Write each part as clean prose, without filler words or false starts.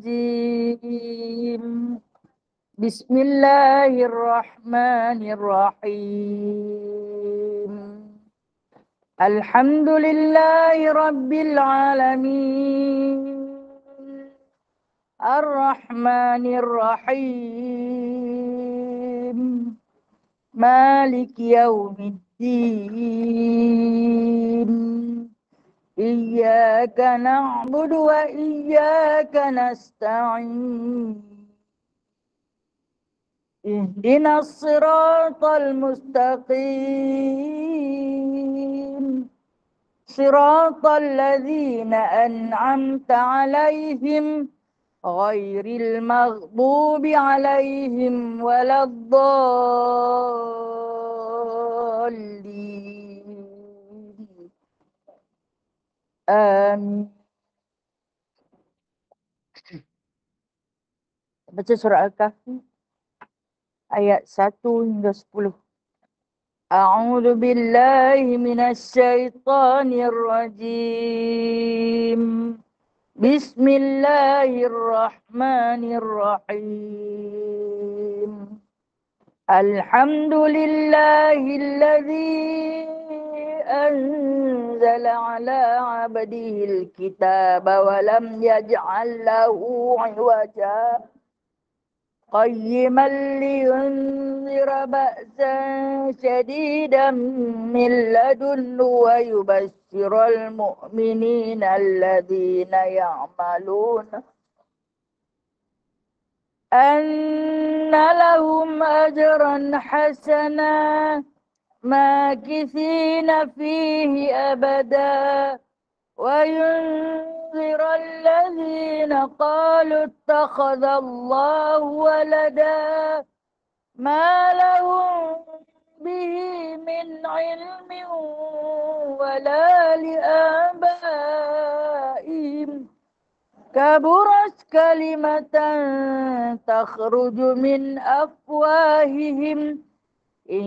الرجيم. بسم الله الرحمن الرحيم. الحمد لله رب العالمين، الرحمن الرحيم، مالك يوم الدين. إياك نعبد وإياك نستعين. اهدنا الصراط المستقيم، صراط الذين أنعمت عليهم غير المغضوب عليهم ولا الضالين. آمين. Baca surah Al-Kahfi ayat 1 hingga 10. A'udzu billahi minasyaitonir rajim. Bismillahirrahmanirrahim. Alhamdulillahilladzi anzala ala 'abdihil kitaba wa lam yaj'al lahu 'iwaja قيما لينذر بأسا شديدا من لدنه ويبشر المؤمنين الذين يعملون أن لهم أجرا حسنا ماكثين فيه أبدا وينذر الذين قالوا اتخذ الله ولدا ما لهم به من علم ولا لآبائهم كبرت كلمة تخرج من أفواههم إن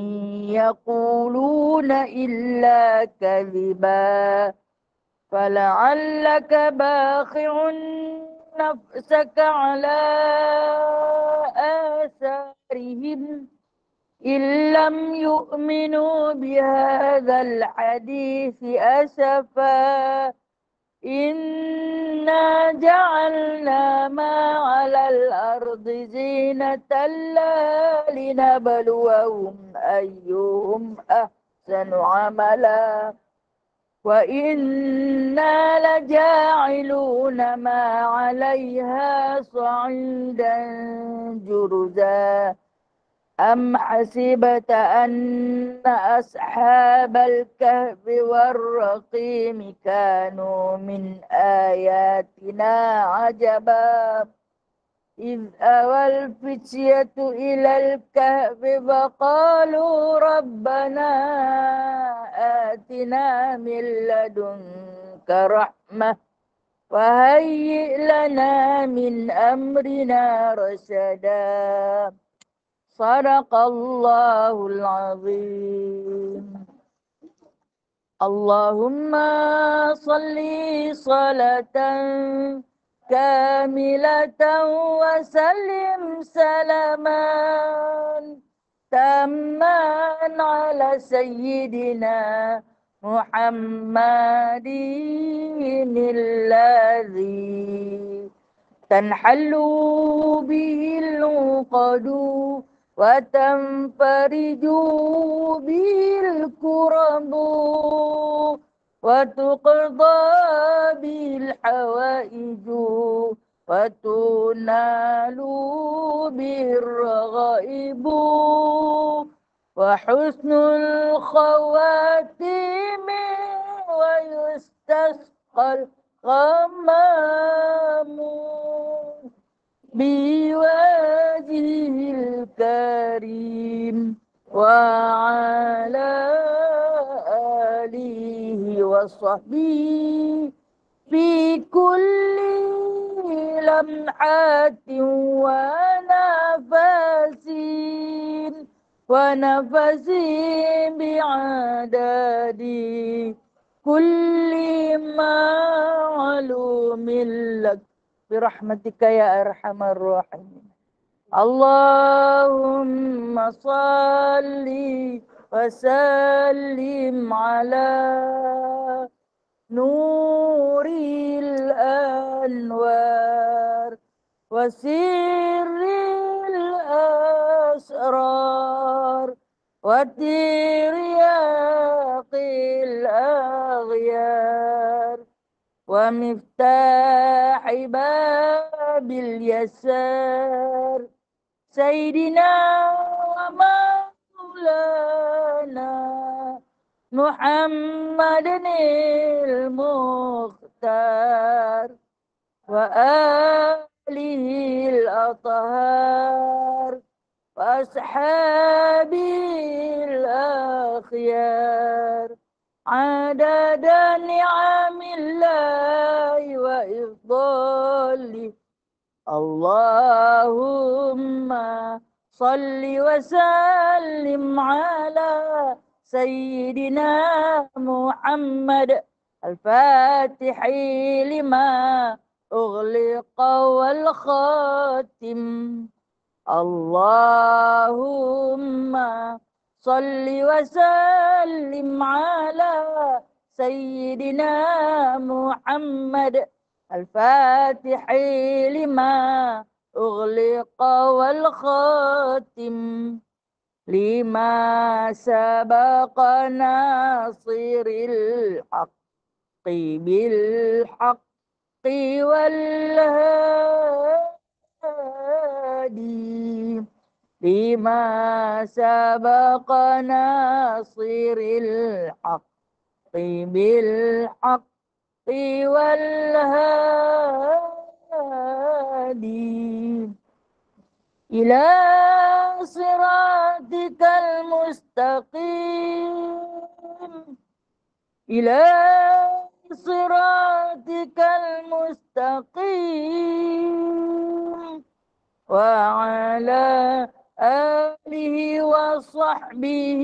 يقولون إلا كذبا فلعلك باخع نفسك على آثارهم إن لم يؤمنوا بهذا الحديث أسفا إنا جعلنا ما على الأرض زينة لها لنبلوهم أيهم أحسن عملا وإنا لجاعلون ما عليها صعيدا جرزا أم حسبت أن أصحاب الكهف والرقيم كانوا من آياتنا عجبا إذ أوى الفتية إلى الكهف فقالوا ربنا آتنا من لدنك رحمة وهيئ لنا من أمرنا رشدا. صدق الله العظيم. اللهم صل صلاة كاملة وسلم سلاما تاما على سيدنا محمد الذي تنحل به العقد وتنفرج به الكرب وتقضى به الحوائج وتنال به الرغائب وحسن الخواتيم ويستسقى الغمام بوجهه الكريم وعلى آله وصحبه في كل لمحة ونفس بعدد كل معلوم لك برحمتك يا أرحم الراحمين. اللهم صل وسلم على نور الأنوار وسر الأسرار وترياق الأغيار ومفتاح باب اليسار سيدنا ومولانا محمد المختار وآله الأطهار وأصحابه الأخيار عدد نعم الله وإفضاله. اللهم صل وسلم على سيدنا محمد الفاتح لما أغلق والخاتم. اللهم صل وسلم على سيدنا محمد الفاتح لما أغلق والخاتم لما سبق ناصر الحق بالحق والهادي لما سبق ناصر الحق بالحق والهادي إلى صراطك المستقيم إلى صراطك المستقيم وعلى آله وصحبه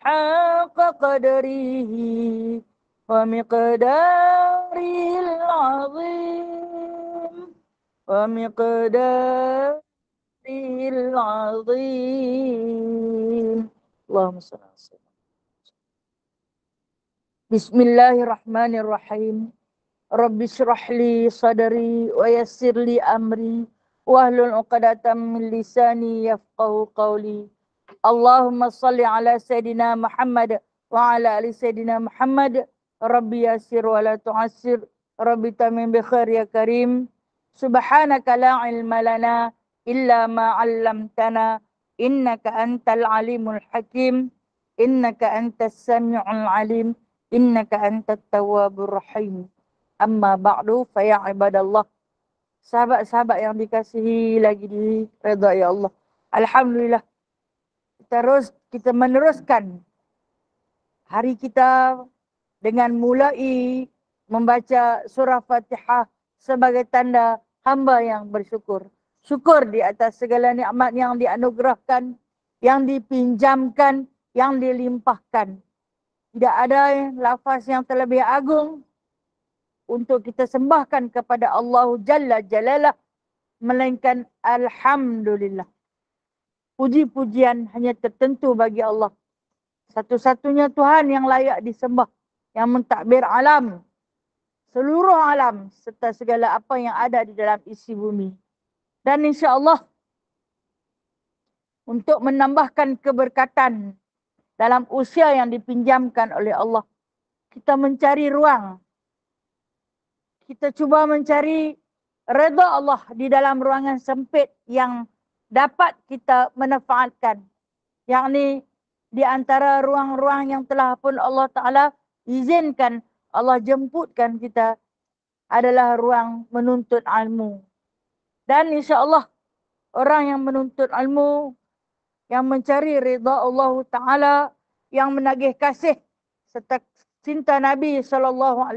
حق قدره ومقداره العظيم ومقداره العظيم. اللهم صل على سيدنا. Bismillahirrahmanirrahim. Rabbi syrah li sadri wa yassir li amri wahlul 'uqdatam min lisani yafqahu qawli. Allahumma salli ala sayidina Muhammad wa ala ali sayidina Muhammad. Rabbi yassir wa la tu'assir. Rabbi tamim bi khair ya karim. Subhanaka la ilma lana illa ma 'allamtana innaka antal alimul hakim. Innaka antas sami'ul alim. Innaka antat tawwabur rahim. Amma ba'du fa ya ibadallah. Sahabat-sahabat yang dikasihi lagi di redha ya Allah. Alhamdulillah. Kita meneruskan hari kita dengan mulai membaca surah Fatihah sebagai tanda hamba yang bersyukur. Syukur di atas segala nikmat yang dianugerahkan, yang dipinjamkan, yang dilimpahkan. Tidak ada lafaz yang terlebih agung untuk kita sembahkan kepada Allah Jalla Jalalah melainkan Alhamdulillah. Puji-pujian hanya tertentu bagi Allah. Satu-satunya Tuhan yang layak disembah, yang mentadbir alam, seluruh alam serta segala apa yang ada di dalam isi bumi. Dan insya-Allah untuk menambahkan keberkatan dalam usia yang dipinjamkan oleh Allah, kita mencari ruang. Kita cuba mencari redha Allah di dalam ruangan sempit yang dapat kita manfaatkan. Yakni di antara ruang-ruang yang telah pun Allah Ta'ala izinkan, Allah jemputkan kita adalah ruang menuntut ilmu. Dan insya-Allah orang yang menuntut ilmu, yang mencari ridha Allah Ta'ala, yang menagih kasih serta cinta Nabi SAW,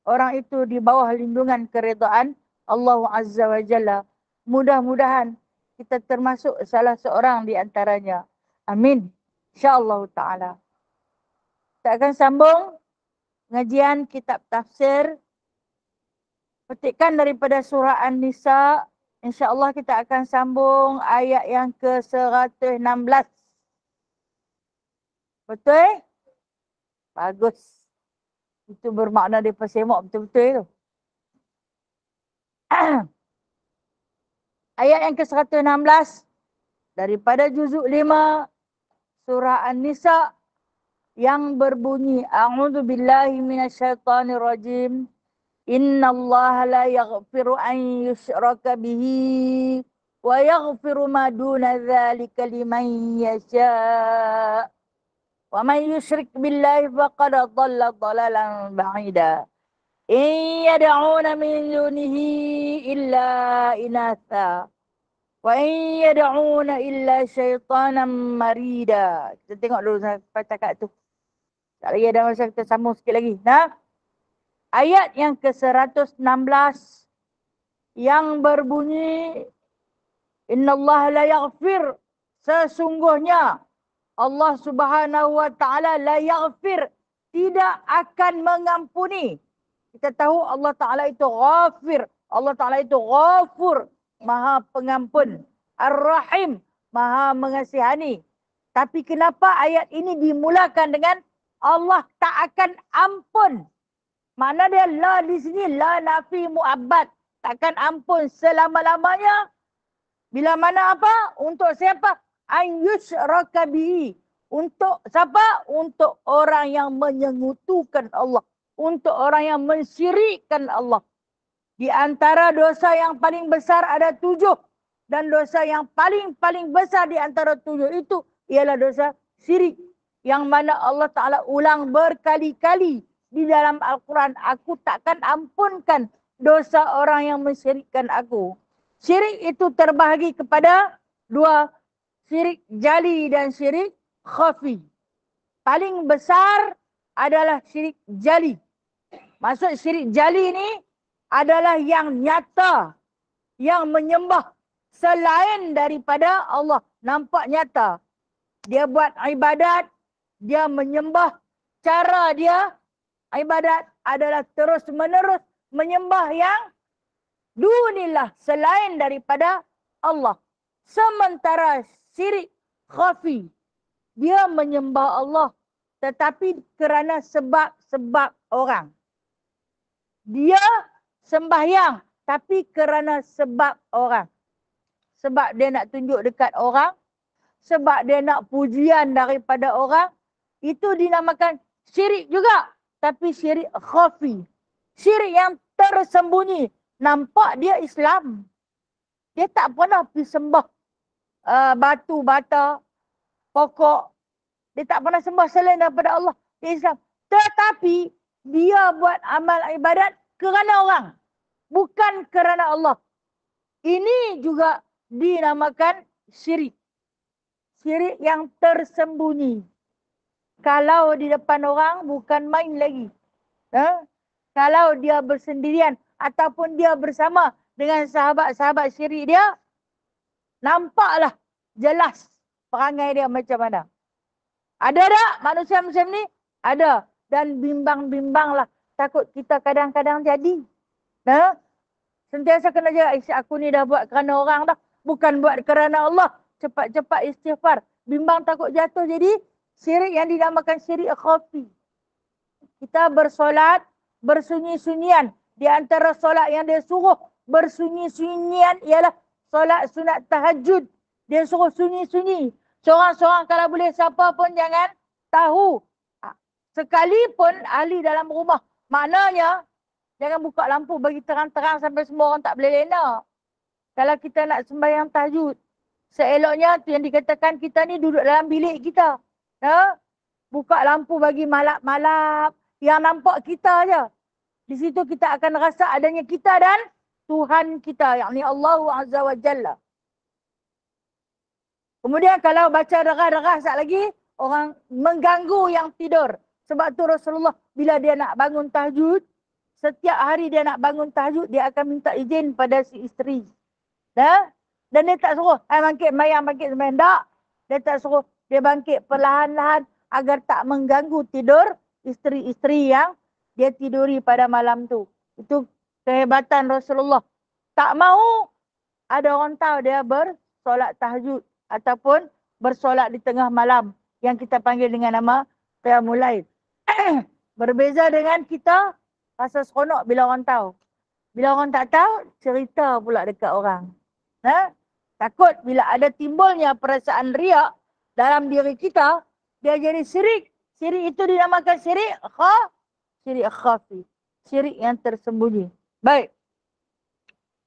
orang itu di bawah lindungan keridhaan Allah Azza wa Jalla. Mudah-mudahan kita termasuk salah seorang di antaranya. Amin. InsyaAllah Ta'ala. Kita akan sambung pengajian kitab tafsir Petikan daripada surah An-Nisa. InsyaAllah kita akan sambung ayat yang ke-116. Betul? Bagus. Itu bermakna dia persemak betul-betul tu. Ayat yang ke-116 daripada juzuk 5 surah An-Nisa yang berbunyi A'udzu billahi minasyaitonir rajim. Innallaha la yaghfiru an yushraka bihi wa yaghfiru ma duna dzalika liman yasha. Wa man yusyrik billahi faqad dhalla dhalalan ba'ida. In yad'una min dunihi illa inatha. Wa in yad'una illa syaitanan marida. Kita tengok dulu sampai cakap tu. Tak lagi ada masa, kita sambung sikit lagi. Nah, ayat yang ke-116 yang berbunyi Innallaha la yaghfir, sesungguhnya Allah Subhanahu wa taala la yaghfir, tidak akan mengampuni. Kita tahu Allah Taala itu ghafir, Allah Taala itu ghafur, Maha Pengampun, Ar-Rahim, Maha Mengasihani. Tapi kenapa ayat ini dimulakan dengan Allah tak akan ampun? Makna dia la di sini la nafi muabbad, takkan ampun selama-lamanya. Bila mana apa? Untuk siapa? An yusyraka bihi. Untuk siapa? Untuk orang yang menyengutukan Allah. Untuk orang yang mensyirikkan Allah. Di antara dosa yang paling besar ada 7. Dan dosa yang paling besar di antara 7 itu ialah dosa syirik. Yang mana Allah Ta'ala ulang berkali-kali di dalam Al-Quran. Aku takkan ampunkan dosa orang yang mensyirikkan aku. Syirik itu terbahagi kepada 2. Syirik jali dan syirik khafi. Paling besar adalah syirik jali. Maksud syirik jali ini adalah yang nyata. Yang menyembah selain daripada Allah. Nampak nyata. Dia buat ibadat. Dia menyembah. Cara dia ibadat adalah terus menerus menyembah yang dunillah, selain daripada Allah. Sementara syirik khafi, dia menyembah Allah tetapi kerana sebab-sebab orang. Dia sembahyang tapi kerana sebab orang. Sebab dia nak tunjuk dekat orang, sebab dia nak pujian daripada orang, itu dinamakan syirik juga. Tapi syirik khafi. Syirik yang tersembunyi. Nampak dia Islam. Dia tak pernah pergi sembah batu, bata, pokok. Dia tak pernah sembah selain daripada Allah. Dia Islam. Tetapi dia buat amal ibadat kerana orang. Bukan kerana Allah. Ini juga dinamakan syirik. Syirik yang tersembunyi. Kalau di depan orang bukan main lagi. Kalau dia bersendirian ataupun dia bersama dengan sahabat-sahabat syirik dia, nampaklah jelas perangai dia macam mana. Ada tak manusia macam ni? Ada. Dan bimbang-bimbanglah. Takut kita kadang-kadang jadi. Sentiasa kena jaga. Aku ni dah buat kerana orang dah. Bukan buat kerana Allah. Cepat-cepat istighfar. Bimbang takut jatuh. Jadi syirik yang dinamakan syirik khafi. Kita bersolat bersunyi-sunyian. Di antara solat yang dia suruh bersunyi-sunyian ialah solat sunat tahajud. Dia suruh sunyi-sunyi. Seorang-seorang kalau boleh, siapa pun jangan tahu. Sekalipun ahli dalam rumah. Maknanya, jangan buka lampu bagi terang-terang sampai semua orang tak boleh lena. Kalau kita nak sembahyang tahajud, seeloknya tu yang dikatakan kita ni duduk dalam bilik kita. Buka lampu bagi malap-malap. Yang nampak kita aja. Di situ kita akan rasa adanya kita dan Tuhan kita. Yakni Allah Azza wa Jalla. Kemudian kalau baca derah-derah sekali lagi, orang mengganggu yang tidur. Sebab tu Rasulullah bila dia nak bangun tahajud, setiap hari dia nak bangun tahajud, dia akan minta izin pada si isteri. Dan dia tak suruh, bangkit sembahyang, bangkit sembahyang. Tak. Dia tak suruh, dia bangkit perlahan-lahan agar tak mengganggu tidur isteri-isteri yang dia tiduri pada malam tu. Itu kehebatan Rasulullah. Tak mahu ada orang tahu dia bersolat tahajud ataupun bersolat di tengah malam yang kita panggil dengan nama qiyamul lail. Berbeza dengan kita rasa seronok bila orang tahu. Bila orang tak tahu, cerita pula dekat orang. Takut bila ada timbulnya perasaan riak dalam diri kita, dia jadi syirik. Syirik itu dinamakan syirik khafi. Syirik yang tersembunyi. Baik.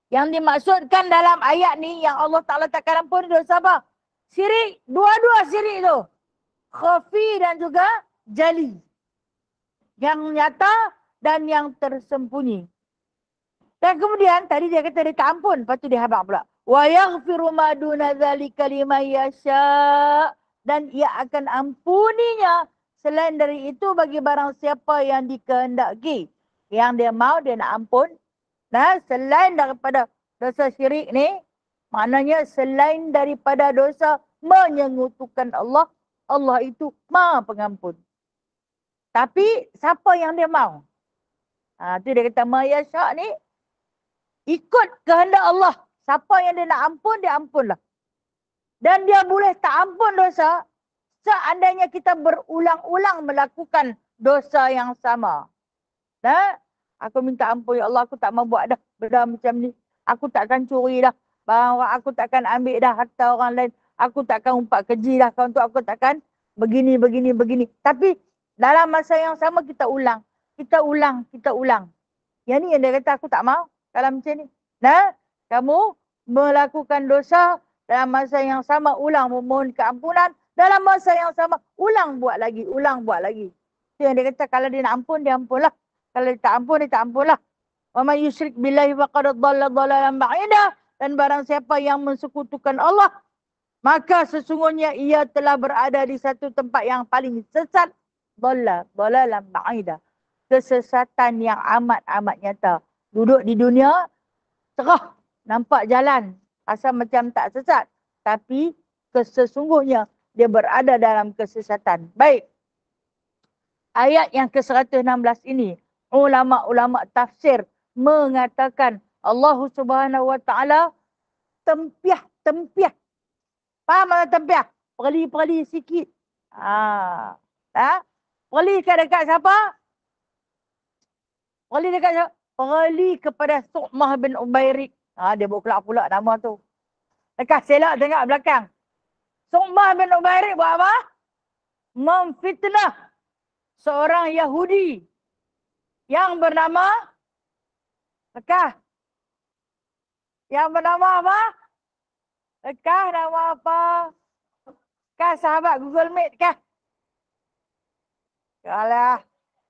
Yang dimaksudkan dalam ayat ni yang Allah Ta'ala takkan ampun dosa apa? Syirik. Dua-dua syirik tu. Khafi dan juga jali. Yang nyata dan yang tersembunyi. Dan kemudian tadi dia kata dia tak ampun. Lepas tu dia habaq pula. Wa yaghfiru ma duna dzalika liman yasha. Dan ia akan ampuninya selain dari itu bagi barang siapa yang dikehendaki. Yang dia mau dia nak ampun. Nah, selain daripada dosa syirik ni, maknanya selain daripada dosa menyekutukan Allah, Allah itu Maha Pengampun. Tapi siapa yang dia mau? Tu dia kata ma yasha ni ikut kehendak Allah. Siapa yang dia nak ampun, dia ampunlah. Dan dia boleh tak ampun dosa seandainya kita berulang-ulang melakukan dosa yang sama. Aku minta ampun, ya Allah, aku tak mau buat dah benda macam ni. Aku takkan curi dah. Barang orang aku takkan ambil dah harta orang lain. Aku takkan umpat keji dah. Untuk aku takkan begini. Tapi dalam masa yang sama kita ulang. Kita ulang. Yang ni yang dia kata aku tak mau kalau macam ni. Kamu melakukan dosa dalam masa yang sama ulang memohon keampunan. Dalam masa yang sama ulang buat lagi. Itu yang dia kata kalau dia nak ampun, dia ampunlah. Kalau dia tak ampun, dia tak ampunlah. Wa man yusyrik billahi faqad dhalla dhalalan ba'ida. Dan barang siapa yang mensekutukan Allah, maka sesungguhnya ia telah berada di satu tempat yang paling sesat. Dhalalan ba'ida. Kesesatan yang amat nyata. Duduk di dunia, cerah, nampak jalan. Rasa macam tak sesat. Tapi sesungguhnya dia berada dalam kesesatan. Baik. Ayat yang ke-116 ini, ulama-ulama tafsir mengatakan Allah Subhanahu Wa Taala tempiah. Faham tak tempiah? Perli sikit. Perli dekat siapa? Perli kepada Su'mah bin Ubairik. Dia buat kelak pula nama tu. Dekat selak tengok belakang. Su'mah bin Ubairik buat apa? Memfitnah seorang Yahudi yang bernama Lekah. Yang bernama apa? Lekah nama apa? Kah sahabat Google Meet kah? Alah.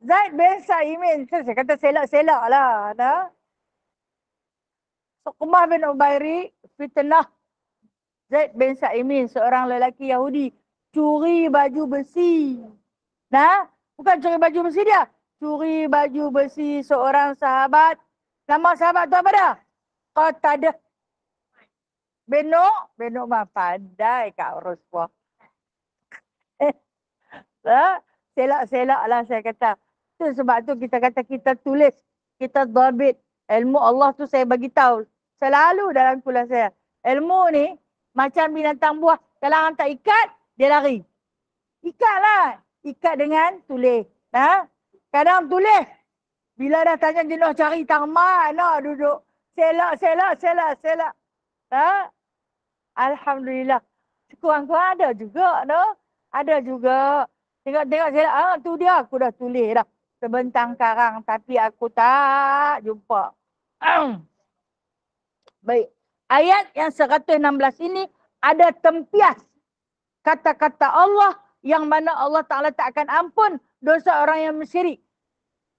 Zaid bin Sa'imin. Saya kata selak-selak lah. Su'mah bin Ubairik fitnah Zaid bin Sa'imin, seorang lelaki Yahudi, curi baju besi. Bukan curi baju besi dia. Curi baju besi seorang sahabat. Nama sahabat tu apa dah? Qatadah bin Nu'man. Pandai Kak Roswah. Selak-selak lah saya kata. Itu sebab tu kita kata kita tulis. Kita dhabit. Ilmu Allah tu saya bagi tahu selalu dalam kuliah saya. Ilmu ni macam binatang buah. Kalau orang tak ikat, dia lari. Ikatlah. Ikat dengan tulis. Kadang tulis. Bila dah tanya jenuh cari tamat, nak duduk. Selak. Alhamdulillah. Kurang-kurang ada juga. Ada juga. Tengok selak. Tu dia aku dah tulis dah. Sebentang karang. Tapi aku tak jumpa. Baik. Ayat yang 116 ini ada tempias kata-kata Allah yang mana Allah Ta'ala tak akan ampun dosa orang yang syirik.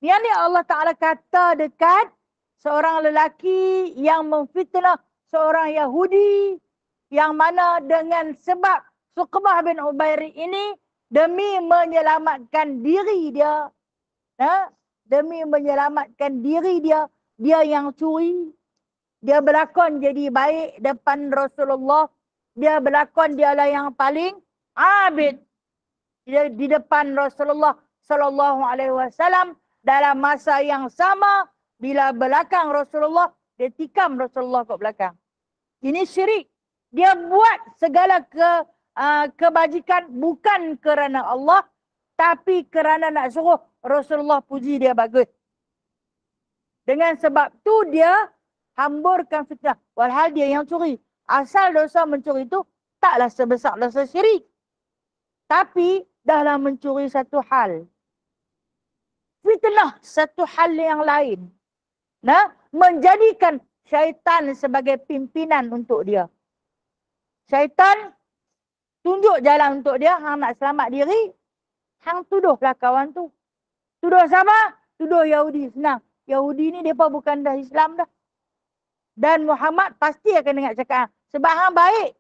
Yang ni Allah Ta'ala kata dekat seorang lelaki yang memfitnah seorang Yahudi yang mana dengan sebab Suqbah bin Ubairik ini demi menyelamatkan diri dia. Demi menyelamatkan diri dia, dia yang curi. Dia berlakon jadi baik depan Rasulullah. Dia berlakon dialah yang paling abid di depan Rasulullah sallallahu alaihi wasallam dalam masa yang sama Bila belakang Rasulullah, dia tikam Rasulullah kat belakang. Ini syirik. Dia buat segala kebajikan bukan kerana Allah, tapi kerana nak suruh Rasulullah puji dia bagus. Dengan sebab tu dia hamburkan fitnah. Walhal dia yang curi. Asal dosa mencuri itu taklah sebesar dosa syirik. Tapi dahlah mencuri satu hal. Fitnah satu hal yang lain. Nah, menjadikan syaitan sebagai pimpinan untuk dia. Syaitan tunjuk jalan untuk dia, hang nak selamat diri, hang tuduhlah kawan tu. Tuduh sama? Tuduh Yahudi. Senang. Yahudi ni mereka bukan dah Islam dah. Dan Muhammad pasti akan dengar cakap, sebab hang baik.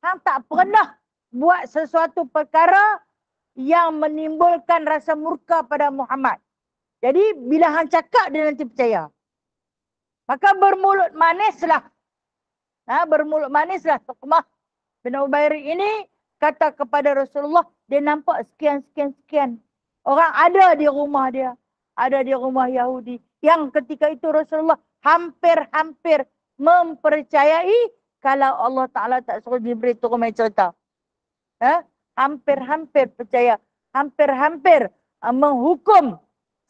Hang tak pernah buat sesuatu perkara yang menimbulkan rasa murka pada Muhammad. Jadi bila hang cakap dia nanti percaya. Maka bermulut manislah. Bermulut manislah Suqmah bin Ubairi ini kata kepada Rasulullah, dia nampak sekian. Orang ada di rumah dia. Ada di rumah Yahudi. Yang ketika itu Rasulullah hampir-hampir mempercayai kalau Allah Ta'ala tak suruh Jibril turun main cerita. Hampir-hampir percaya. Hampir-hampir menghukum.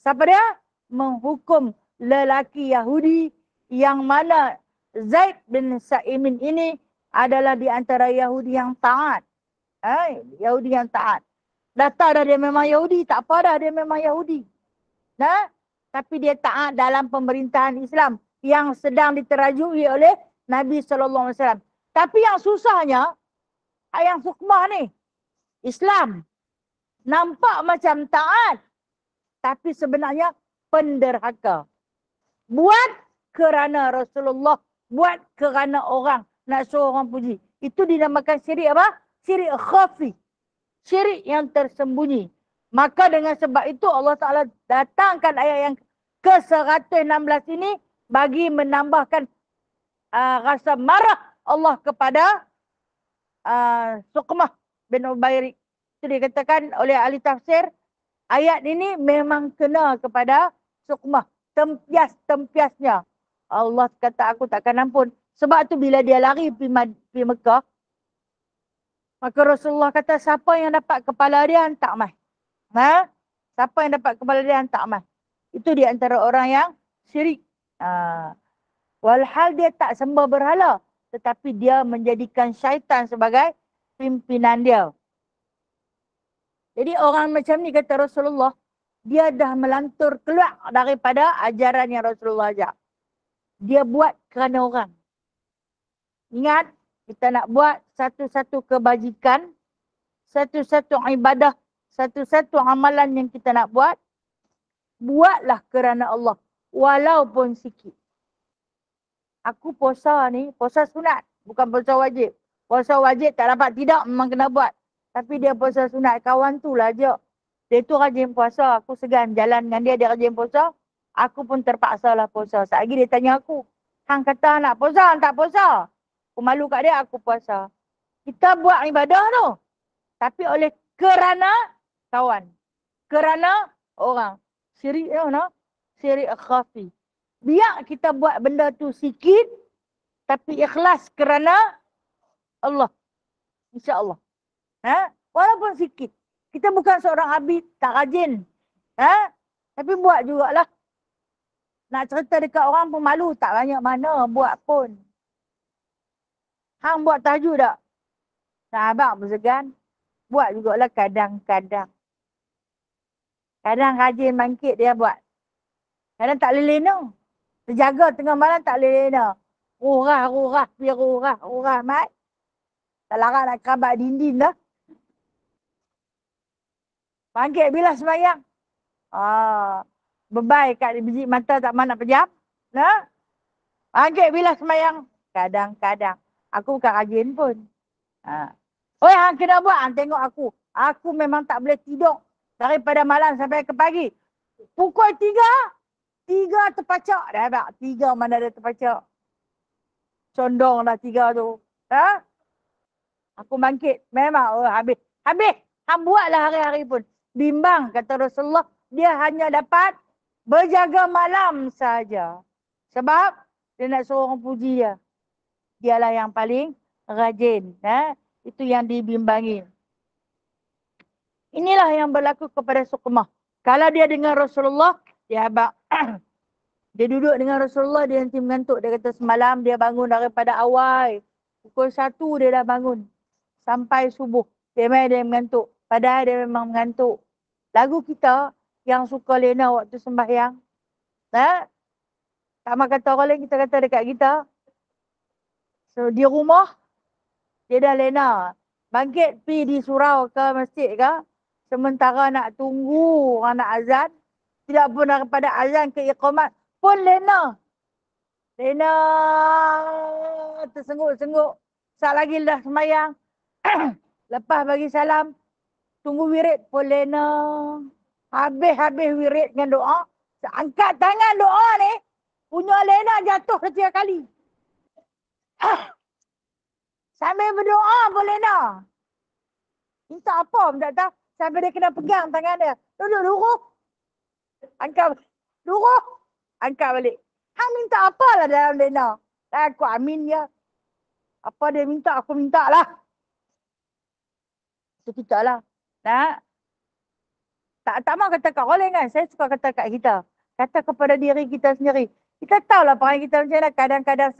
Siapa dia? Menghukum lelaki Yahudi yang mana Zaid bin Sa'imin ini adalah di antara Yahudi yang taat. Yahudi yang taat. Dah tak dah dia memang Yahudi. Tak apa dah dia memang Yahudi. Tapi dia taat dalam pemerintahan Islam yang sedang diterajui oleh Nabi SAW. Tapi yang susahnya, yang Suqmah ni, Islam. Nampak macam taat. Tapi sebenarnya penderhaka. Buat kerana Rasulullah. Buat kerana orang. Nak suruh orang puji. Itu dinamakan syirik apa? Syirik khafi. Syirik yang tersembunyi. Maka dengan sebab itu Allah Ta'ala datangkan ayat yang ke-116 ini bagi menambahkan rasa marah Allah kepada Suqmah bin Ubairi. Itu dikatakan oleh ahli tafsir, ayat ini memang kena kepada Suqmah. Tempiasnya. Allah kata aku takkan ampun. Sebab tu bila dia lari pergi Mekah, maka Rasulullah kata siapa yang dapat kepala dia hantar mai. Siapa yang dapat kepala dia hantar mai. Itu di antara orang yang syirik. Walhal dia tak sembah berhala. Tetapi dia menjadikan syaitan sebagai pimpinan dia. Jadi orang macam ni kata Rasulullah, dia dah melantur keluar daripada ajaran yang Rasulullah ajak. Dia buat kerana orang. Ingat, kita nak buat satu-satu kebajikan, satu-satu ibadah, satu-satu amalan yang kita nak buat, buatlah kerana Allah. Walaupun sikit. Aku puasa ni, puasa sunat. Bukan puasa wajib. Puasa wajib tak dapat tidak, memang kena buat. Tapi dia puasa sunat. Kawan tu lah je. Dia tu rajin puasa. Aku segan jalan dengan dia, dia rajin puasa. Aku pun terpaksa lah puasa. Sekali dia tanya aku, hang kata nak puasa, hang tak puasa. Aku malu kat dia, aku puasa. Kita buat ibadah tu. Tapi oleh kerana kawan. Kerana orang. Syirik tu, no? Syirik khafi. Biar kita buat benda tu sikit, tapi ikhlas kerana Allah. InsyaAllah. Walaupun sikit. Kita bukan seorang abid, tak rajin. Tapi buat jugalah. Nak cerita dekat orang pun malu, tak banyak mana buat pun. Hang buat tahajud tak? Sahabat bersegan. Buat jugalah kadang-kadang. Kadang rajin bangkit dia buat. Kadang tak lelena. Terjaga tengah malam tak lelena. Rurah, biar rurah, mat. Tak larat nak kerabat dinding dah. Bangkit bila sembahyang. Bebai kat biji mata tak mahu nak pejam. Bangkit bila sembahyang. Kadang-kadang. Aku bukan rajin pun. Oi, hang kena buat. Hang tengok aku. Aku memang tak boleh tidur. Daripada malam sampai ke pagi. Pukul 3 terpacak dah abang. 3 mana ada terpacak. Condong dah 3 tu. Aku bangkit. Memang habis. Hang buatlah hari-hari pun. Bimbang kata Rasulullah. Dia hanya dapat Berjaga malam saja. Sebab dia nak suruh orang puji dia. Dialah yang paling rajin. Itu yang dibimbangi. Inilah yang berlaku kepada Suqmah. Kalau dia dengan Rasulullah, dia abang. Dia duduk dengan Rasulullah, dia nanti mengantuk. Dia kata semalam dia bangun daripada awal. Pukul 1 dia dah bangun. Sampai subuh. Dia mengantuk. Padahal dia memang mengantuk. Lagu kita yang suka lena waktu sembahyang. Tak kata orang lain, kita kata dekat kita. So di rumah, dia dah lena. Bangkit pergi di surau ke masjid ke. Sementara nak tunggu orang nak azan. Tidak pun daripada azan ke iqamat. Pun lena. Lena tersengguk-sengguk. Saat lagi dah sembahyang. Lepas bagi salam. Tunggu wirid pun lena. Habis-habis wirid dengan doa. Angkat tangan doa ni. Punya lena jatuh 3 kali. Sambil berdoa pun lena. Minta apa pun tak tahu. Sampai dia kena pegang tangan dia. Duduk lurus. Angkat. Lurus. Angkat balik. Hang minta apalah dalam lena. Aku amin ya. Apa dia minta, aku minta lah. Itu kita lah. Tak mau kata kat orang lain kan. Saya suka kata kat kita. Kata kepada diri kita sendiri. Kita tahulah perangai kita macam mana. Kadang-kadang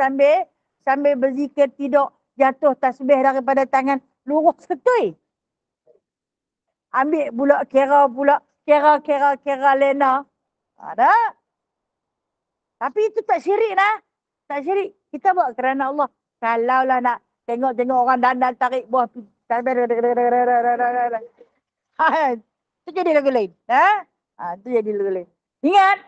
sambil berzikir tidur. Jatuh tasbih daripada tangan. Lurus ketui. Ambil pula kira lena. Ada. Tapi itu tak syirik lah. Tak syirik. Kita buat kerana Allah. Kalau lah nak tengok orang dandan tarik buah. Itu jadi lagu lain. Itu jadi lagu lain. Ingat.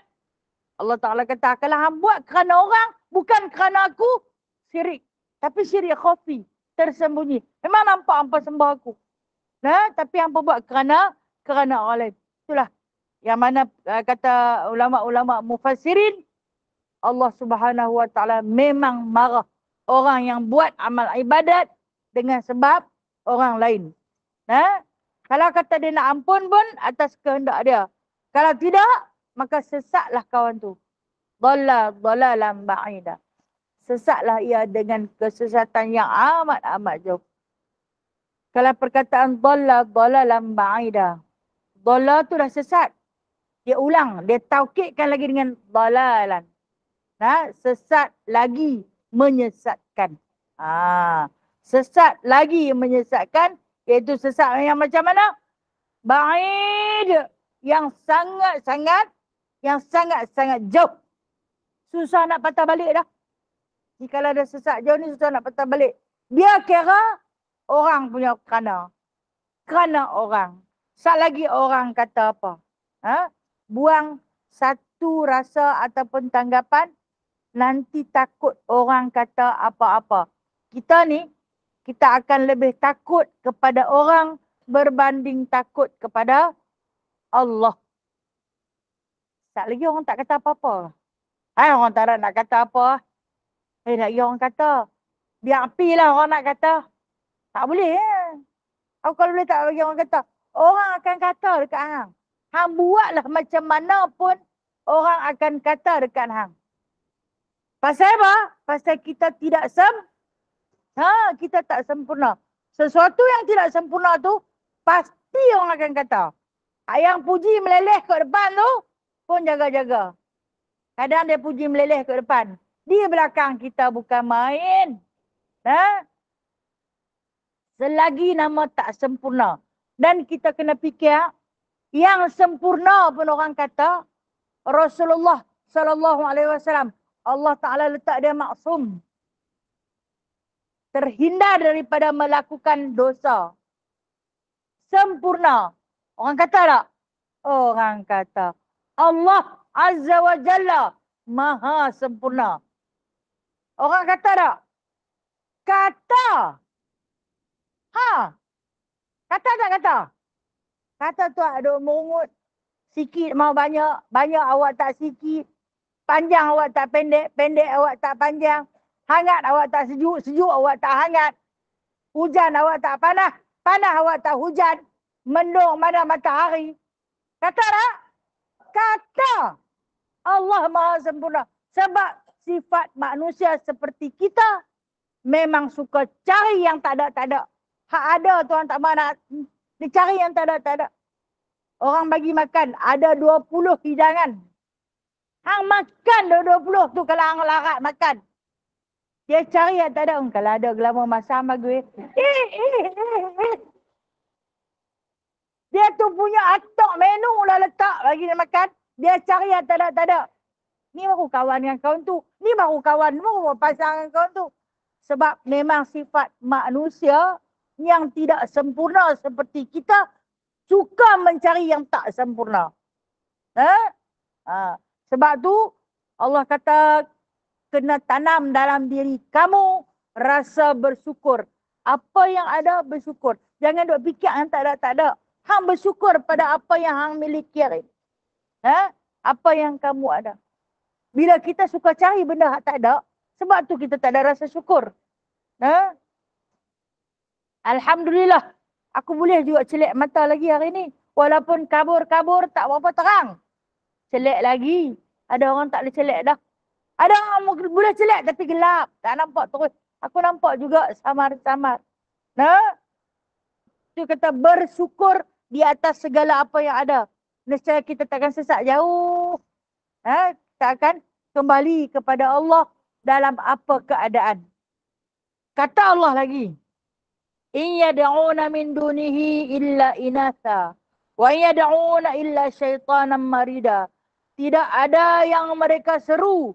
Allah Ta'ala kata, kalau hang buat kerana orang, bukan kerana aku, syirik. Tapi syirik khafi. Tersembunyi. Memang nampak hampa sembah aku. Tapi hampa buat kerana orang lain. Itulah. Yang mana kata ulama-ulama mufassirin, Allah Subhanahu Wa Ta'ala memang marah orang yang buat amal ibadat dengan sebab orang lain. Kalau kata dia nak ampun pun atas kehendak dia. Kalau tidak, maka sesatlah kawan tu. Dhalalan ba'ida. Sesatlah ia dengan kesesatan yang amat jauh. Kalau perkataan dhalalan ba'ida. Dhala tu dah sesat. Dia ulang, dia taukidkan lagi dengan dhalalan. Sesat lagi menyesatkan. Sesat lagi menyesatkan, iaitu sesat yang macam mana? Ba'id, yang sangat-sangat jauh. Susah nak patah balik dah. Jikalau ada sesat jauh ni susah nak patah balik. Dia kira orang punya kerana orang. Sat lagi orang kata apa? Buang satu rasa ataupun tanggapan, nanti takut orang kata apa-apa. Kita ni, kita akan lebih takut kepada orang berbanding takut kepada Allah. Tak lagi orang tak kata apa-apa. Orang tak nak kata apa. Nak orang kata. Biar api lah orang nak kata. Tak boleh. Aku kalau boleh tak bagi orang kata. Orang akan kata dekat hang. Hang buatlah macam mana pun orang akan kata dekat hang. Pasal apa? Pasal kita tidak kita tak sempurna. Sesuatu yang tidak sempurna tu pasti orang akan kata. Yang puji meleleh ke depan tu pun jaga-jaga. Kadang dia puji meleleh ke depan. Di belakang kita bukan main. Selagi nama tak sempurna. Dan kita kena fikir, yang sempurna pun orang kata, Rasulullah SAW, Allah Ta'ala letak dia maksum. Terhindar daripada melakukan dosa. Sempurna. Orang kata tak? Orang kata. Allah Azza wa Jalla Maha sempurna. Orang kata tak? Kata. Kata tak kata? Kata tu ada mengut. Sikit mau banyak. Banyak awak tak sikit. Panjang awak tak pendek. Pendek awak tak panjang. Hangat awak tak sejuk. Sejuk awak tak hangat. Hujan awak tak panas. Panas awak tak hujan. Mendung mana matahari. Kata tak? Kata. Allah Maha Sempurna. Sebab sifat manusia seperti kita memang suka cari yang tak ada. Hak ada tuan tak mana. Dia cari yang tak ada. Orang bagi makan. Ada 20 hidangan. Hang makan 20 tu kalau hang larat makan. Dia cari yang tak ada. Kalau ada gelama masam bagi. Dia tu punya atok menu lah letak bagi dia makan. Dia cari yang tak ada. Ni baru kawan dengan kawan tu. Ni baru kawan, baru pasang dengan kawan tu. Sebab memang sifat manusia yang tidak sempurna seperti kita suka mencari yang tak sempurna. Sebab tu Allah kata kena tanam dalam diri kamu rasa bersyukur. Apa yang ada bersyukur. Jangan duk fikir yang tak ada. Hang bersyukur pada apa yang hang miliki. Apa yang kamu ada. Bila kita suka cari benda yang tak ada, sebab tu kita tak ada rasa syukur. Alhamdulillah, aku boleh juga celek mata lagi hari ni. Walaupun kabur-kabur tak berapa terang. Celek lagi. Ada orang tak boleh celek dah. Ada orang boleh celek tapi gelap. Tak nampak terus. Aku nampak juga samar-samar. Itu kata bersyukur di atas segala apa yang ada. Nescaya kita takkan sesat jauh. Kita akan kembali kepada Allah dalam apa keadaan. Kata Allah lagi. In yad'una min dunihi illa inatha. Wa yad'una illa syaitanan marida. Tidak ada yang mereka seru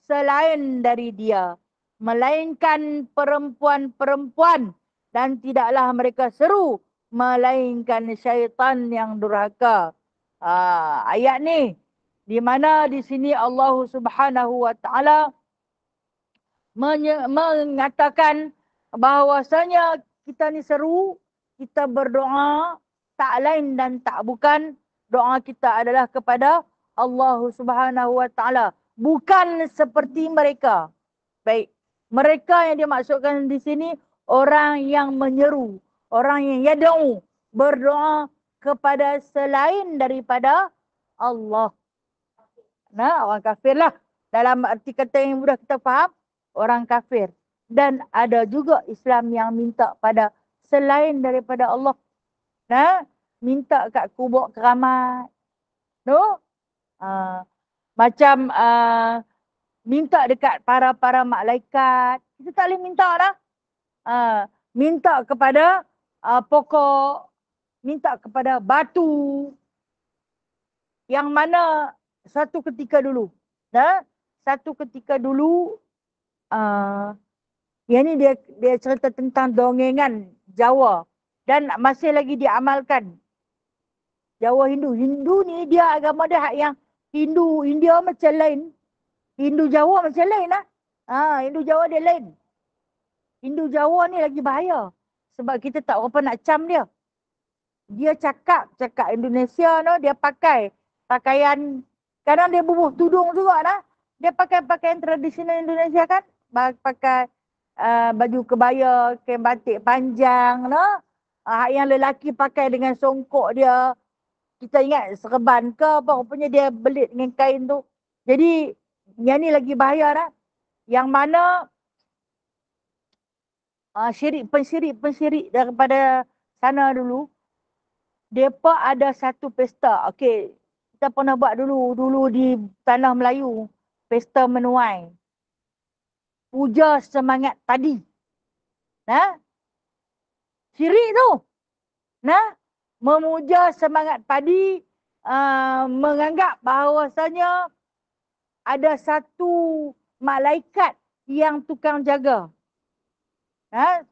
selain dari dia. Melainkan perempuan-perempuan. Dan tidaklah mereka seru melainkan syaitan yang durhaka. Ayat ni. Di mana di sini Allah Subhanahu wa taala mengatakan bahawasanya kita ni seru, kita berdoa tak lain dan tak bukan doa kita adalah kepada Allah Subhanahu wa taala, bukan seperti mereka. Baik, mereka yang dimaksudkan di sini orang yang menyeru, orang yang yad'u, berdoa kepada selain daripada Allah. Orang kafir lah. Dalam arti kata yang mudah kita faham, orang kafir. Dan ada juga Islam yang minta pada selain daripada Allah. Minta kat kubur keramat. Macam minta dekat para malaikat. Kita tak boleh minta dah. Minta kepada pokok. Minta kepada batu. Yang mana satu ketika dulu. Yang ni dia cerita tentang dongengan Jawa. Dan masih lagi diamalkan. Jawa Hindu. Hindu ni dia agama dia hak yang Hindu India macam lain. Hindu Jawa macam lain lah. Hindu Jawa dia lain. Hindu Jawa ni lagi bahaya. Sebab kita tak berapa nak cam dia. Dia cakap Indonesia no, dia pakai pakaian, kadang dia bubuh tudung juga lah. Dia pakai pakaian tradisional Indonesia kan. Pakai baju kebaya, kain batik panjang. Yang lelaki pakai dengan songkok dia. Kita ingat serban ke apa. Rupanya dia belit dengan kain tu. Jadi yang ni lagi bahaya lah. Yang mana pensyirik daripada sana dulu. Mereka ada satu pesta. Okey, kita pernah buat dulu di tanah Melayu. Pesta menuai. Puja semangat padi. Syirik tu. Memuja semangat padi. Menganggap bahawasanya ada satu malaikat yang tukang jaga.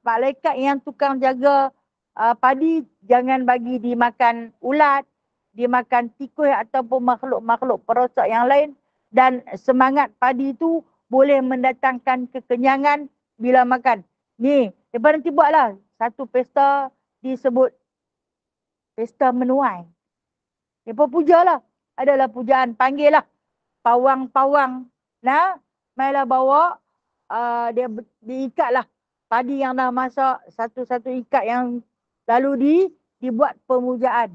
Malaikat yang tukang jaga padi jangan bagi dimakan ulat, dimakan tikus ataupun makhluk-makhluk perosak yang lain. Dan semangat padi itu boleh mendatangkan kekenyangan bila makan. Ni, lepas nanti buatlah satu pesta disebut pesta menuai. Lepas pujalah. Adalah pujaan, panggil lah pawang-pawang. Mailah bawa, dia diikatlah padi yang dah masak, satu-satu ikat yang lalu dibuat pemujaan.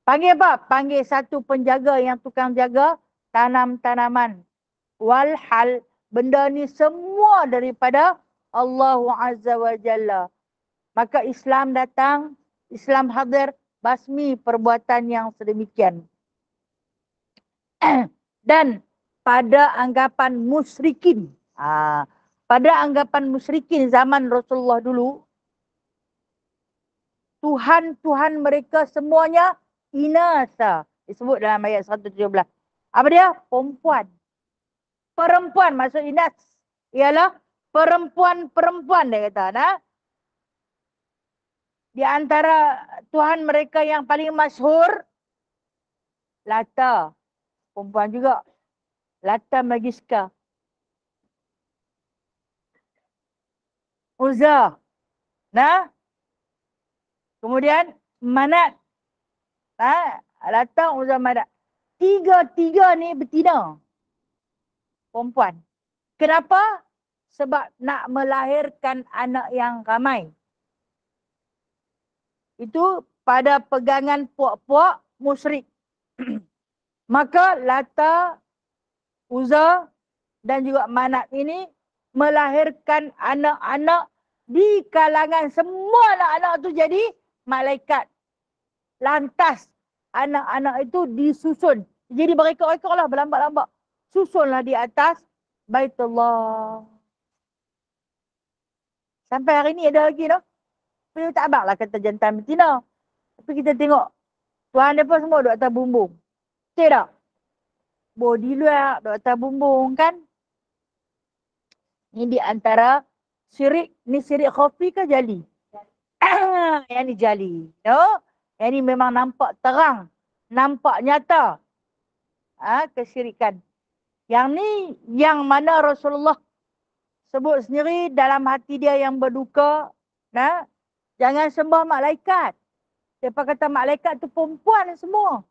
Panggil apa? Panggil satu penjaga yang tukang jaga tanam-tanaman. Walhal, benda ni semua daripada Allah Azza wa Jalla. Maka Islam datang, Islam hadir, basmi perbuatan yang sedemikian. Dan pada anggapan musyrikin, pada anggapan musyrikin zaman Rasulullah dulu, Tuhan-Tuhan mereka semuanya inasa. Disebut dalam ayat 117. Apa dia? Perempuan. Perempuan maksud inas. Ialah perempuan-perempuan dia kata. Nah? Di antara Tuhan mereka yang paling masyhur, Lata. Perempuan juga. Lata Magiska. Uzza. Nah? Kemudian Manat. Lata, Uzza, Manat. Tiga-tiga ni betina. Perempuan. Kenapa? Sebab nak melahirkan anak yang ramai. Itu pada pegangan puak-puak musyrik. Maka Lata, Uzza dan juga Manat ini melahirkan anak-anak di kalangan semua anak-anak tu jadi malaikat. Lantas anak-anak itu disusun. Jadi berekor-ekor lah, berlambak-lambak. Susunlah di atas Baitullah. Sampai hari ni ada lagi tau. Tapi tak abang lah kata jantan betina. Tapi kita tengok Tuhan mereka semua duduk atas bumbung. Betul tak? Bodi luar duduk atas bumbung kan? Ini di antara syirik. Ni syirik khafi ke jali? Yang ni jali. No? Yang ni memang nampak terang. Nampak nyata. Kesyirikan. Yang ni yang mana Rasulullah sebut sendiri dalam hati dia yang berduka. Nah, jangan sembah malaikat. Mereka kata malaikat tu perempuan semua.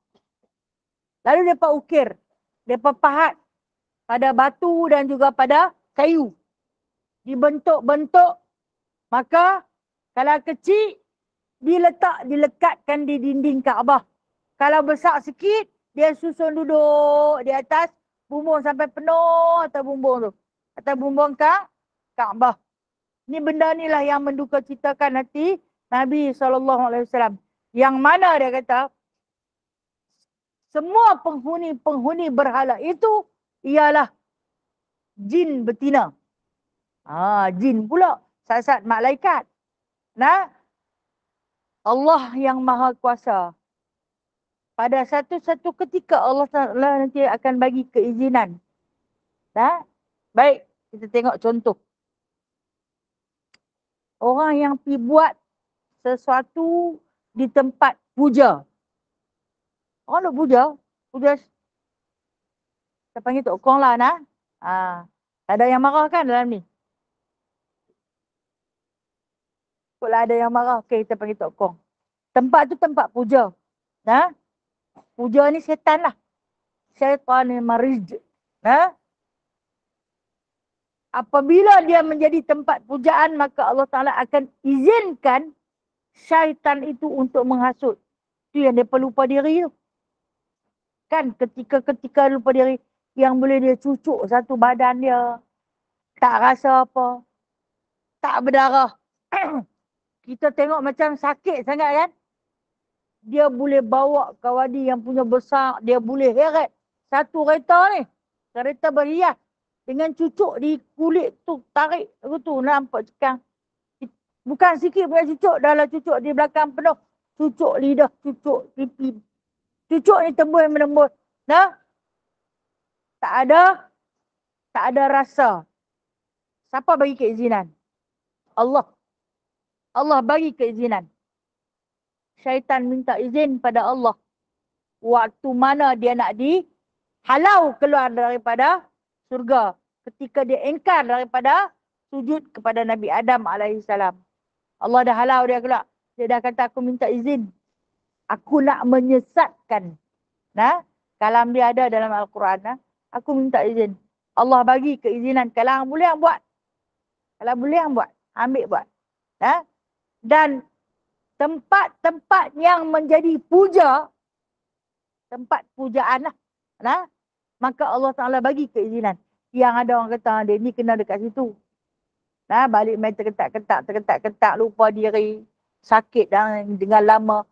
Lalu mereka ukir. Mereka pahat pada batu dan juga pada kayu. Dibentuk-bentuk. Maka kalau kecil, dilekatkan di dinding Kaabah. Kalau besar sikit, dia susun duduk di atas bumbung sampai penuh atas bumbung tu. Atas bumbung Kaabah. Ni benda ni lah yang menduka citakan hati Nabi SAW. Yang mana dia kata, semua penghuni berhala itu ialah jin betina. Jin pula. Saat-saat malaikat. Nah, Allah yang maha kuasa. Pada satu-satu ketika Allah Ta'ala nanti akan bagi keizinan. Nah, baik, kita tengok contoh. Orang yang pergi buat sesuatu di tempat puja. Orang nak puja. Kita panggil Tok Kong lah nah. Ada yang marah kan dalam ni? Kalau ada yang marah, okay, kita panggil Tok Kong. Tempat tu tempat puja. Nah, puja ni setan lah. Syaitan ni marij. Nah, apabila dia menjadi tempat pujaan, maka Allah Ta'ala akan izinkan syaitan itu untuk menghasut. Itu yang dia lupa diri tu. Kan ketika lupa diri, yang boleh dia cucuk satu badan dia. Tak rasa apa. Tak berdarah. Kita tengok macam sakit sangat kan. Dia boleh bawa kawadi yang punya besar. Dia boleh heret satu kereta ni. Kereta berhias. Dengan cucuk di kulit tu. Tarik tu nampak cekang. Bukan sikit punya cucuk. Dah lah cucuk di belakang penuh. Cucuk lidah. Cucuk pipi. Cucuk ni tembus-menembus. Nah. Tak ada rasa. Siapa bagi keizinan? Allah. Allah bagi keizinan. Syaitan minta izin pada Allah. Waktu mana dia nak dihalau keluar daripada surga. Ketika dia engkar daripada sujud kepada Nabi Adam AS. Allah dah halau dia keluar. Dia dah kata aku minta izin. Aku nak menyesatkan. Nah, kalam dia ada dalam Al-Quran. Nah. Aku minta izin. Allah bagi keizinan. Kalau boleh yang buat. Kalau boleh yang buat. Ambil buat. Nah. Dan tempat-tempat yang menjadi puja tempat pujaan lah. Nah, maka Allah Ta'ala bagi keizinan. Yang ada orang kata, dia ni kena dekat situ. Nah, balik main terketak-ketak, lupa diri, sakit dengan lama.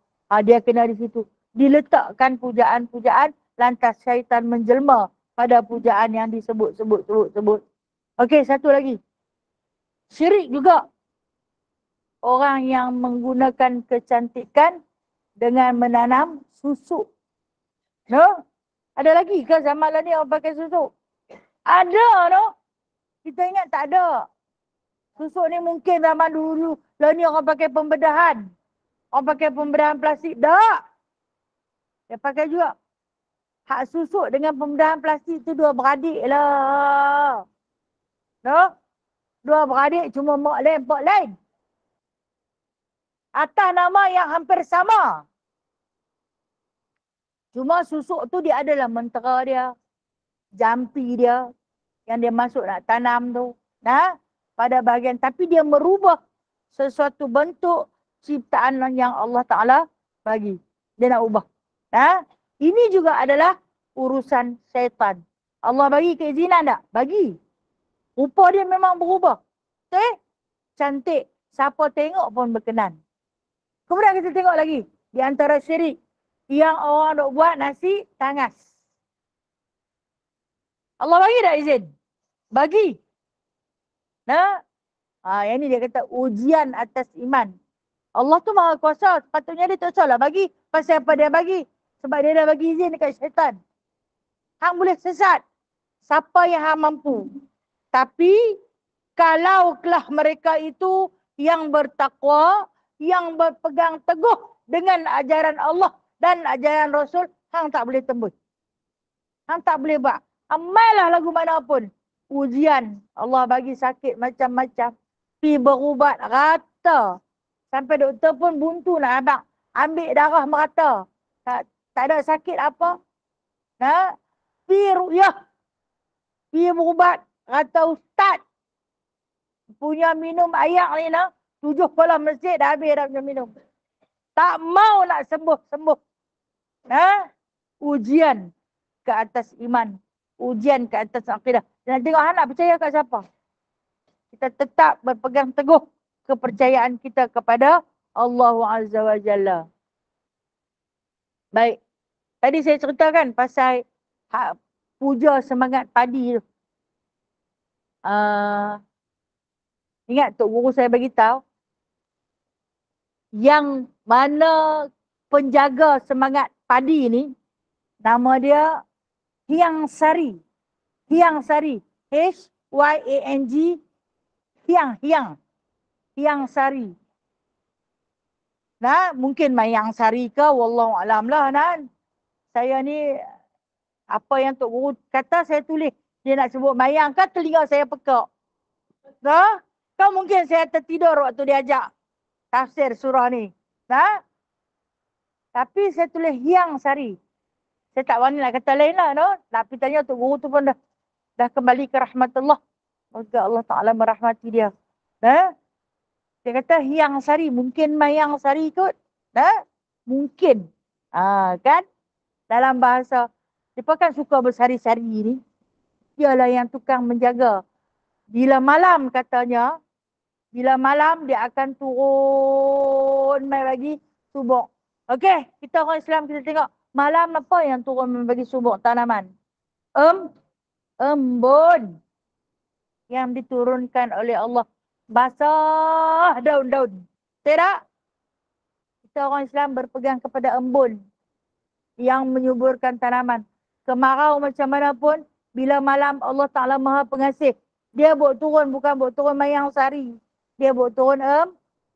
Dia kena di situ. Diletakkan pujaan-pujaan, lantas syaitan menjelma pada pujaan yang disebut. Okey, satu lagi. Syirik juga. Orang yang menggunakan kecantikan dengan menanam susuk. No? Ada lagi ke zaman lah ni orang pakai susuk? Ada, no? Kita ingat tak ada. Susuk ni mungkin zaman dulu. Lah ni orang pakai pembedahan. Orang pakai pembedahan plastik. Tak. Dia pakai juga. Hak susuk dengan pembedahan plastik tu dua beradik lah. No? Dua beradik cuma mak lain. Atas nama yang hampir sama. Cuma susuk tu dia adalah mentera dia. Jampi dia. Yang dia masuk nak tanam tu. Nah, pada bahagian. Tapi dia merubah sesuatu bentuk ciptaan yang Allah Ta'ala bagi. Dia nak ubah. Nah, ini juga adalah urusan syaitan. Allah bagi keizinan tak? Bagi. Rupa dia memang berubah. Okay? Cantik. Siapa tengok pun berkenan. Kemudian kita tengok lagi. Di antara syirik. Yang orang nak buat nasi tangas. Allah bagi tak izin? Bagi. Nah, yang ni dia kata ujian atas iman. Allah tu maha kuasa. Sepatutnya dia tak salah bagi. Pasal apa dia bagi? Sebab dia dah bagi izin dekat syaitan. Hang boleh sesat. Siapa yang hang mampu. Tapi, kalau kelah mereka itu yang bertakwa, yang berpegang teguh dengan ajaran Allah dan ajaran Rasul, hang tak boleh tembus. Hang tak boleh buat. Amallah lagu mana pun. Ujian. Allah bagi sakit macam-macam. Pi berubat rata. Sampai doktor pun buntu nak abang. Ambil darah merata. Tak ada sakit apa. Nah, pi ru'yah. Pi berubat. Kata ustaz. Punya minum air ni nah. 7 kepala masjid dah habis dah punya minum. Tak mau nak sembuh-sembuh. Nah, ujian ke atas iman. Ujian ke atas akidah. Dan tengok nak percaya kat siapa. Kita tetap berpegang teguh kepercayaan kita kepada Allah Azza wa Jalla. Baik. Tadi saya ceritakan pasal puja semangat padi tu. Ingat Tok Guru saya bagi tahu yang mana penjaga semangat padi ni nama dia Hyang Sari. Hyang Sari. H-Y-A-N-G. Hyang Sari. Nah, mungkin Mayang Sari ke wallahu alam lah nan. Saya ni apa yang Tok Guru kata saya tulis. Dia nak sebut Mayang ke telinga saya pekak. Nah, kan mungkin saya tertidur waktu dia ajak tafsir surah ni. Nah, tapi saya tulis Hyang Sari. Saya tak berani nak kata lain lah. No? Tapi tanya Tok Guru tu pun dah kembali ke rahmatullah. Moga Allah Ta'ala merahmati dia. Nah, dia kata Hyang Sari. Mungkin Mayang Sari kot. Nah, mungkin. Kan? Dalam bahasa. Dia kan suka bersari-sari ni. Dialah yang tukang menjaga. Bila malam katanya. Bila malam dia akan turun mai bagi subuk. Okey, kita orang Islam kita tengok. Malam apa yang turun membagi subuk tanaman? Embun. Yang diturunkan oleh Allah. Basah daun-daun. Tidak? Kita orang Islam berpegang kepada embun. Yang menyuburkan tanaman. Kemarau macam mana pun. Bila malam Allah Ta'ala Maha Pengasih. Dia buat turun bukan buat turun Mayang Sari. Dia buat turun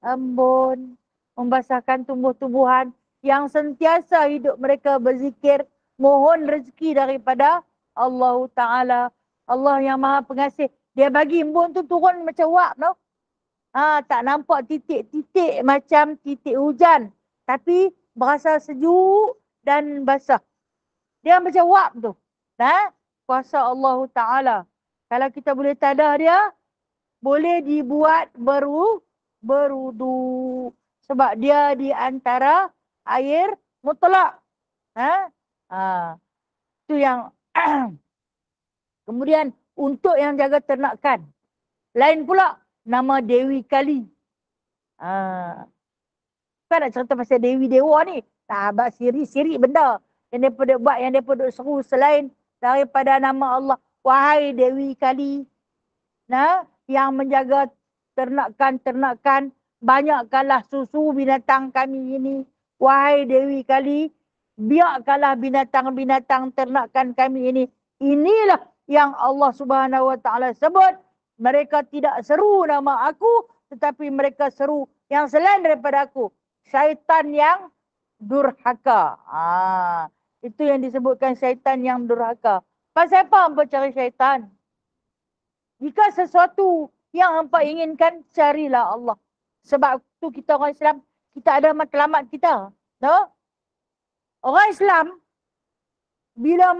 embun. Membasahkan tumbuh-tumbuhan. Yang sentiasa hidup mereka berzikir. Mohon rezeki daripada Allah Ta'ala. Allah yang Maha Pengasih. Dia bagi embun tu turun macam wap. No? Tak nampak titik-titik macam titik hujan. Tapi berasa sejuk dan basah. Dia macam wap tu. Kuasa Allah Ta'ala. Kalau kita boleh tadah dia. Boleh dibuat berudu. Sebab dia di antara air mutlak. Itu yang kemudian untuk yang jaga ternakan. Lain pula nama Dewi Kali. Kan nak cerita pasal Dewi Dewa ni. Abang siri-siri benda. Yang dia pada buat, yang dia pada seru selain daripada nama Allah. Wahai Dewi Kali. Yang menjaga ternakan-ternakan. Banyakkanlah susu binatang kami ini. Wahai Dewi Kali. Biarkanlah binatang-binatang ternakan kami ini. Inilah yang Allah Subhanahu Wa Taala sebut. Mereka tidak seru nama aku. Tetapi mereka seru yang selain daripada aku. Syaitan yang durhaka. Itu yang disebutkan syaitan yang durhaka. Pasal apa hampa cari syaitan? Jika sesuatu yang hampa inginkan, carilah Allah. Sebab tu kita orang Islam, kita ada matlamat kita. No? Orang Islam, bila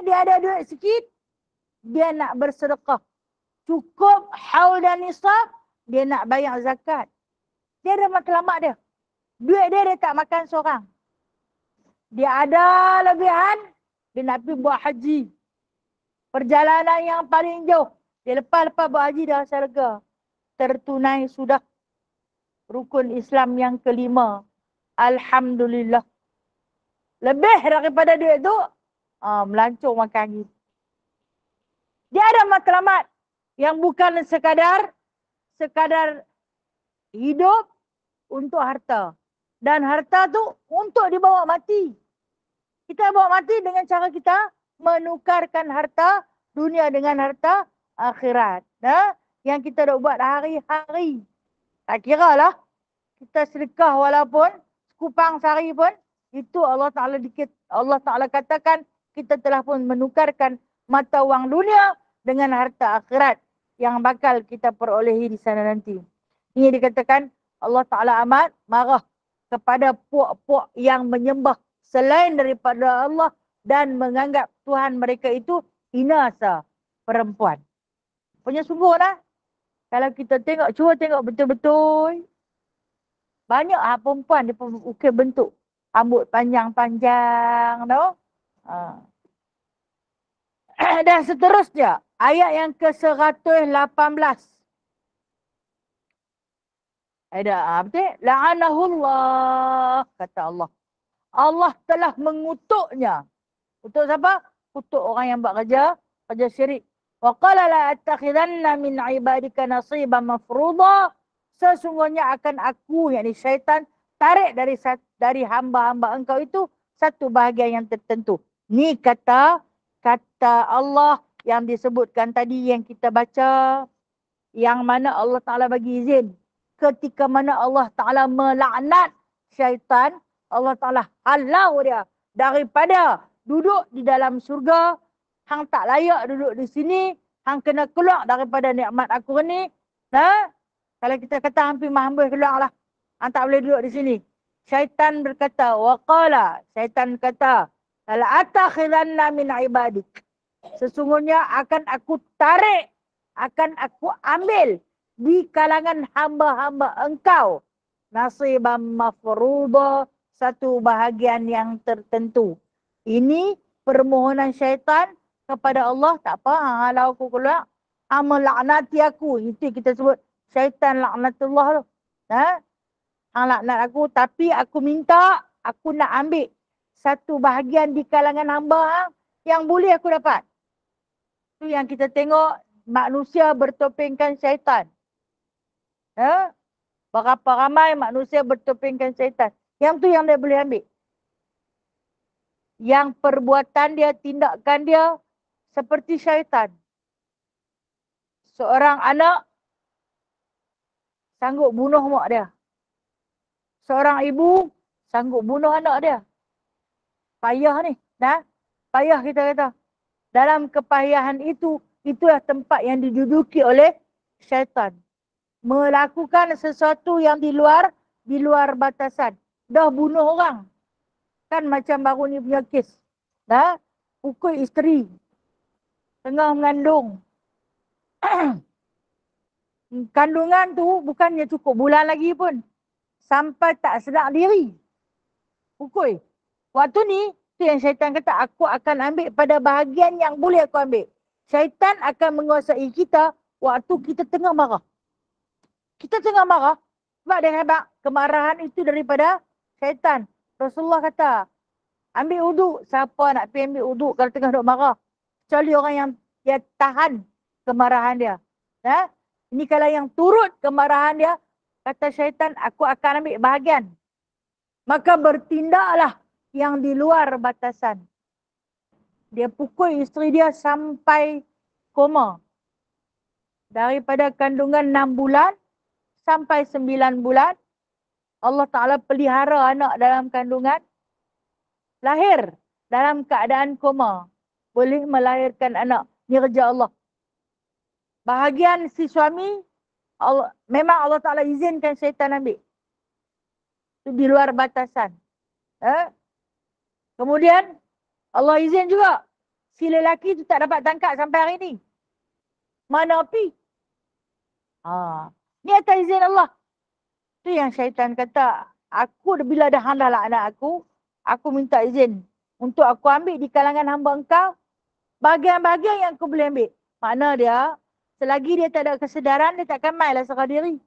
dia ada duit sikit, dia nak bersedekah. Cukup haul dan nisab, dia nak bayar zakat. Dia ada matlamat dia. Duit dia tak makan seorang. Dia ada lebihan, dia nak pergi buat haji. Perjalanan yang paling jauh. Dia lepas-lepas buat haji dah rasa lega. Tertunai sudah rukun Islam yang kelima. Alhamdulillah. Lebih daripada duit tu, melancur makan haji. Dia ada matlamat yang bukan sekadar hidup untuk harta. Dan harta tu untuk dibawa mati. Kita bawa mati dengan cara kita menukarkan harta dunia dengan harta akhirat. Yang kita dah buat hari-hari. Tak kira lah. Kita sedekah walaupun sekupang sehari pun. Itu Allah Ta'ala katakan kita telah pun menukarkan mata wang dunia dengan harta akhirat. Yang bakal kita perolehi di sana nanti. Ini dikatakan Allah Ta'ala amat marah kepada puak-puak yang menyembah selain daripada Allah dan menganggap Tuhan mereka itu inasa perempuan. Punya sungguh lah. Kalau kita tengok, cuba tengok betul-betul. Banyak perempuan dia ukir bentuk. Rambut panjang-panjang. No? Dan seterusnya. Ayat yang ke-118. Betul? La'anahullah. Kata Allah. Allah telah mengutuknya. Kutuk siapa? Kutuk orang yang buat kerja syirik. Wa qala la attakhidanna min ibadika nasiban mafruḍa. Sesungguhnya akan aku, yakni syaitan, tarik dari hamba-hamba engkau itu satu bahagian yang tertentu. Ni kata Allah yang disebutkan tadi yang kita baca, yang mana Allah Ta'ala bagi izin. Ketika mana Allah Ta'ala melaknat syaitan, Allah Ta'ala halau dia daripada duduk di dalam surga. Hang tak layak duduk di sini. Hang kena keluar daripada nikmat aku ni. Kalau kita kata hampir mahambus keluar lah. Hang tak boleh duduk di sini. Syaitan berkata, waqala. Syaitan kata, la atakhiranna min ibadik. Sesungguhnya akan aku tarik, akan aku ambil di kalangan hamba-hamba engkau. Nasiban mafruḍa, satu bahagian yang tertentu. Ini permohonan syaitan kepada Allah. Tak apa, kalau aku keluar, melaknati aku. Itu kita sebut syaitan laknatullah tu. Hang laknat aku, tapi aku minta, aku nak ambil satu bahagian di kalangan hamba yang boleh aku dapat. Itu yang kita tengok manusia bertopengkan syaitan. Berapa ramai manusia bertopengkan syaitan. Yang tu yang dia boleh ambil. Yang perbuatan dia, tindakan dia seperti syaitan. Seorang anak sanggup bunuh mak dia. Seorang ibu sanggup bunuh anak dia. Payah ni. Payah kita kata. Dalam kepayahan itu, itulah tempat yang diduduki oleh syaitan. Melakukan sesuatu yang di luar batasan. Dah bunuh orang. Kan macam baru ni punya kes. Pukul isteri. Tengah mengandung. Kandungan tu bukannya cukup bulan lagi pun. Sampai tak sedar diri. Pukul. Waktu ni, Itu yang syaitan kata, aku akan ambil pada bahagian yang boleh aku ambil. Syaitan akan menguasai kita waktu kita tengah marah. Kita tengah marah, sebab dia hebat. Kemarahan itu daripada syaitan. Rasulullah kata, ambil uduk. Siapa nak pergi ambil uduk kalau tengah duk marah? Kecuali orang yang dia tahan kemarahan dia. Ha? Ini kalau yang turut kemarahan dia, kata syaitan, aku akan ambil bahagian. Maka bertindaklah yang di luar batasan. Dia pukul isteri dia sampai koma. Daripada kandungan 6 bulan sampai 9 bulan, Allah Ta'ala pelihara anak dalam kandungan. Lahir dalam keadaan koma. Boleh melahirkan anak. Ini kerja Allah. Bahagian si suami, memang Allah Ta'ala izinkan syaitan ambil. Itu di luar batasan. Kemudian Allah izin juga si lelaki tu tak dapat tangkap sampai hari ni. Mana api? Ni atas izin Allah. Tu yang syaitan kata, aku bila dah handallah anak aku minta izin untuk aku ambil di kalangan hamba engkau bahagian-bahagian yang aku boleh ambil. Makna dia, selagi dia tak ada kesedaran, dia takkan mainlah serah diri.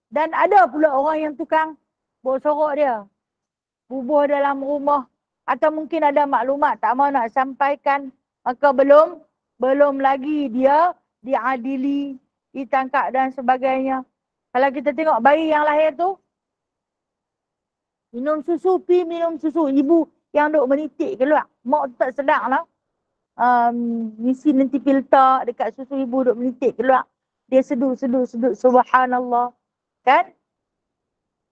Dan ada pula orang yang tukang bawa sorok dia. Bubuh dalam rumah. Atau mungkin ada maklumat tak mahu nak sampaikan. Maka belum lagi dia diadili, ditangkap dan sebagainya. Kalau kita tengok bayi yang lahir tu, minum susu. Ibu yang duk menitik keluar. Mak tu tak sedar lah. Mesti nanti filter dekat susu ibu duk menitik keluar. Dia sedut. Subhanallah. Kan?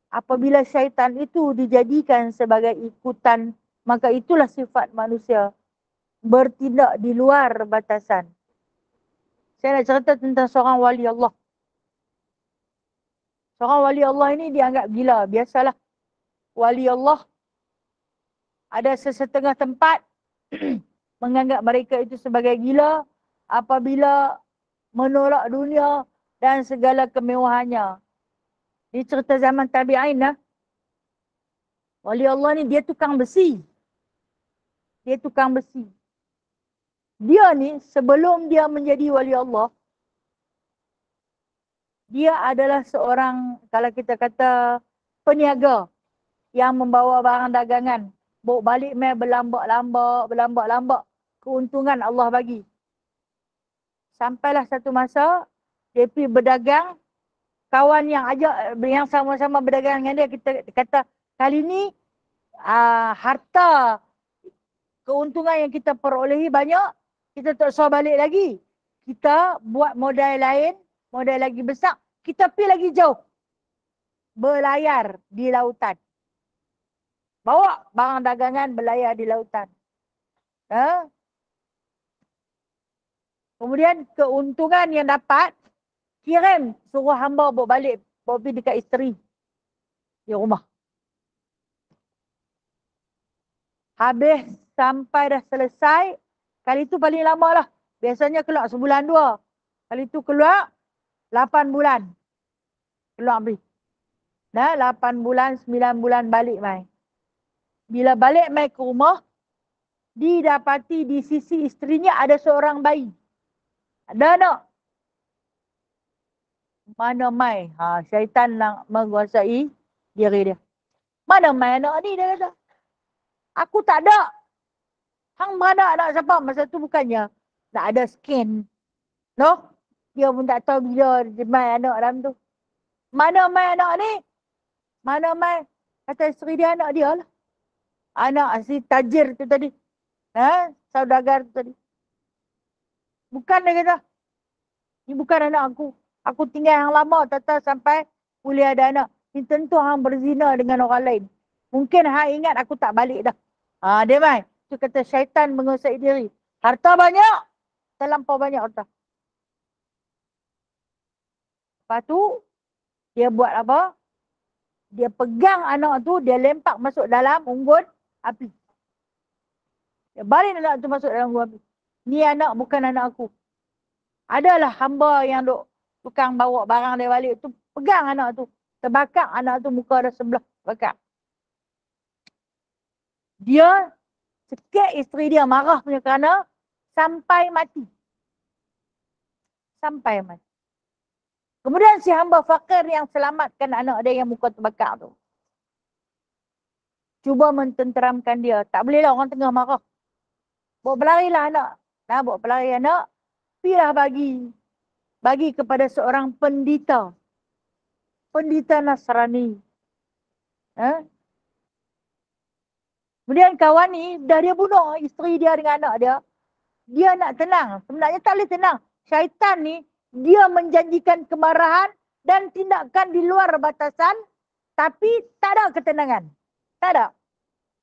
Apabila syaitan itu dijadikan sebagai ikutan, maka itulah sifat manusia. Bertindak di luar batasan. Saya nak cerita tentang seorang wali Allah. Seorang wali Allah ini dianggap gila. Biasalah. Wali Allah ada sesetengah tempat menganggap mereka itu sebagai gila apabila menolak dunia dan segala kemewahannya. Ini cerita zaman tabi'in lah. Wali Allah ni dia tukang besi. Dia ni sebelum dia menjadi wali Allah, dia adalah seorang, kalau kita kata, peniaga yang membawa barang dagangan. Bawa balik berlambak-lambak. Keuntungan Allah bagi. Sampailah satu masa, dia pergi berdagang. Kawan yang ajak, yang sama-sama berdagang dengan dia, kita kata, kali ni harta keuntungan yang kita perolehi banyak, kita tak usah balik lagi. Kita buat modal lain, modal lagi besar, kita pergi lagi jauh. Berlayar di lautan. Bawa barang dagangan berlayar di lautan. Kemudian keuntungan yang dapat, kirim suruh hamba bawa balik, bawa pergi dekat isteri di rumah. Habis sampai dah selesai, kali itu paling lama lah. Biasanya keluar sebulan 2. Kali itu keluar 8 bulan. Keluar pergi. 8 bulan, 9 bulan balik mai. Bila balik mai ke rumah, didapati di sisi isterinya ada seorang bayi. Ada anak. Mana mai? Syaitan nak menguasai diri dia. Mana mai anak ni, dia kata. Aku tak ada. Hang mana anak siapa? Masa tu bukannya tak ada skin. No? Dia pun tak tahu bila dia mai anak dalam tu. Mana mai anak ni? Mana mai? Kata isteri dia, anak dia lah. Anak si tajir tu tadi. Saudagar tu tadi. Bukan, dia kata. Ini bukan anak aku. Aku tinggal yang lama tata sampai boleh ada anak. Ini tentu hang berzina dengan orang lain. Mungkin hang ingat aku tak balik dah. Dia mai. Itu kata syaitan menguasai diri. Harta banyak. Terlampau banyak harta. Lepas tu, dia buat apa? Dia pegang anak tu, dia lempak masuk dalam unggun api. Dia balik anak tu masuk dalam unggun api. Ni anak bukan anak aku. Adalah hamba yang duk tukang bawa barang dia balik tu, pegang anak tu. Terbakar anak tu, muka dah sebelah bakar. Dia cekik isteri dia, marah punya kerana sampai mati. Sampai mati. Kemudian si hamba fakir yang selamatkan anak dia yang muka terbakar tu, cuba mententeramkan dia. Tak bolehlah orang tengah marah. Bawa pelarilah anak. Nah, bawa pelari anak. Pilah bagi kepada seorang pendeta. Pendeta Nasrani. Kemudian kawan ni dah dia bunuh isteri dia dengan anak dia. Dia nak tenang. Sebenarnya tak boleh tenang. Syaitan ni dia menjanjikan kemarahan dan tindakan di luar batasan, tapi tak ada ketenangan. Tak ada.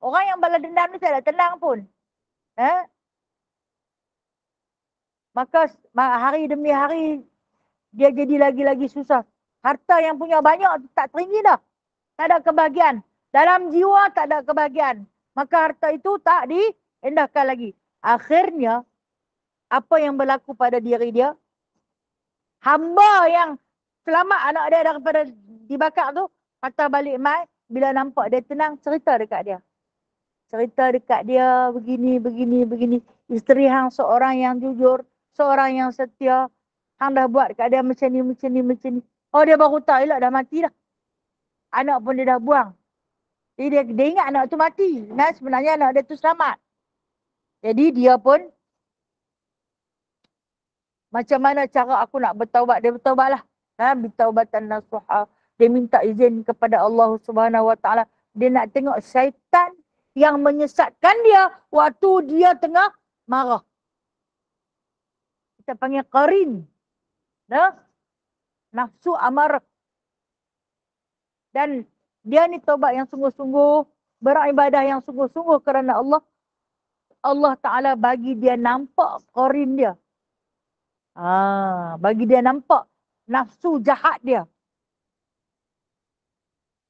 Orang yang balas dendam ni tak ada tenang pun. Maka hari demi hari dia jadi lagi-lagi susah. Harta yang punya banyak tak teringin dah. Tak ada kebahagiaan. Dalam jiwa tak ada kebahagiaan. Maka harta itu tak diendahkan lagi. Akhirnya, apa yang berlaku pada diri dia? Hamba yang selamat anak dia daripada dibakar tu, patah balik mai, bila nampak dia tenang, cerita dekat dia. Cerita dekat dia, begini. Isteri hang seorang yang jujur, seorang yang setia. Hang dah buat dekat dia macam ni. Oh, dia baru tahu elok dah mati dah. Anak pun dia dah buang. Jadi dia ingat anak tu mati. Nah, sebenarnya anak dia tu selamat. Jadi dia pun, macam mana cara aku nak bertaubat? Dia bertaubatlah. Bertaubatan nasuha. Dia minta izin kepada Allah Subhanahu Wa Taala. Dia nak tengok syaitan yang menyesatkan dia waktu dia tengah marah. Kita panggil qarin. Nafsu amarah. Dan dia ni taubat yang sungguh-sungguh, beribadah yang sungguh-sungguh kerana Allah. Allah Ta'ala bagi dia nampak qarin dia. Bagi dia nampak nafsu jahat dia.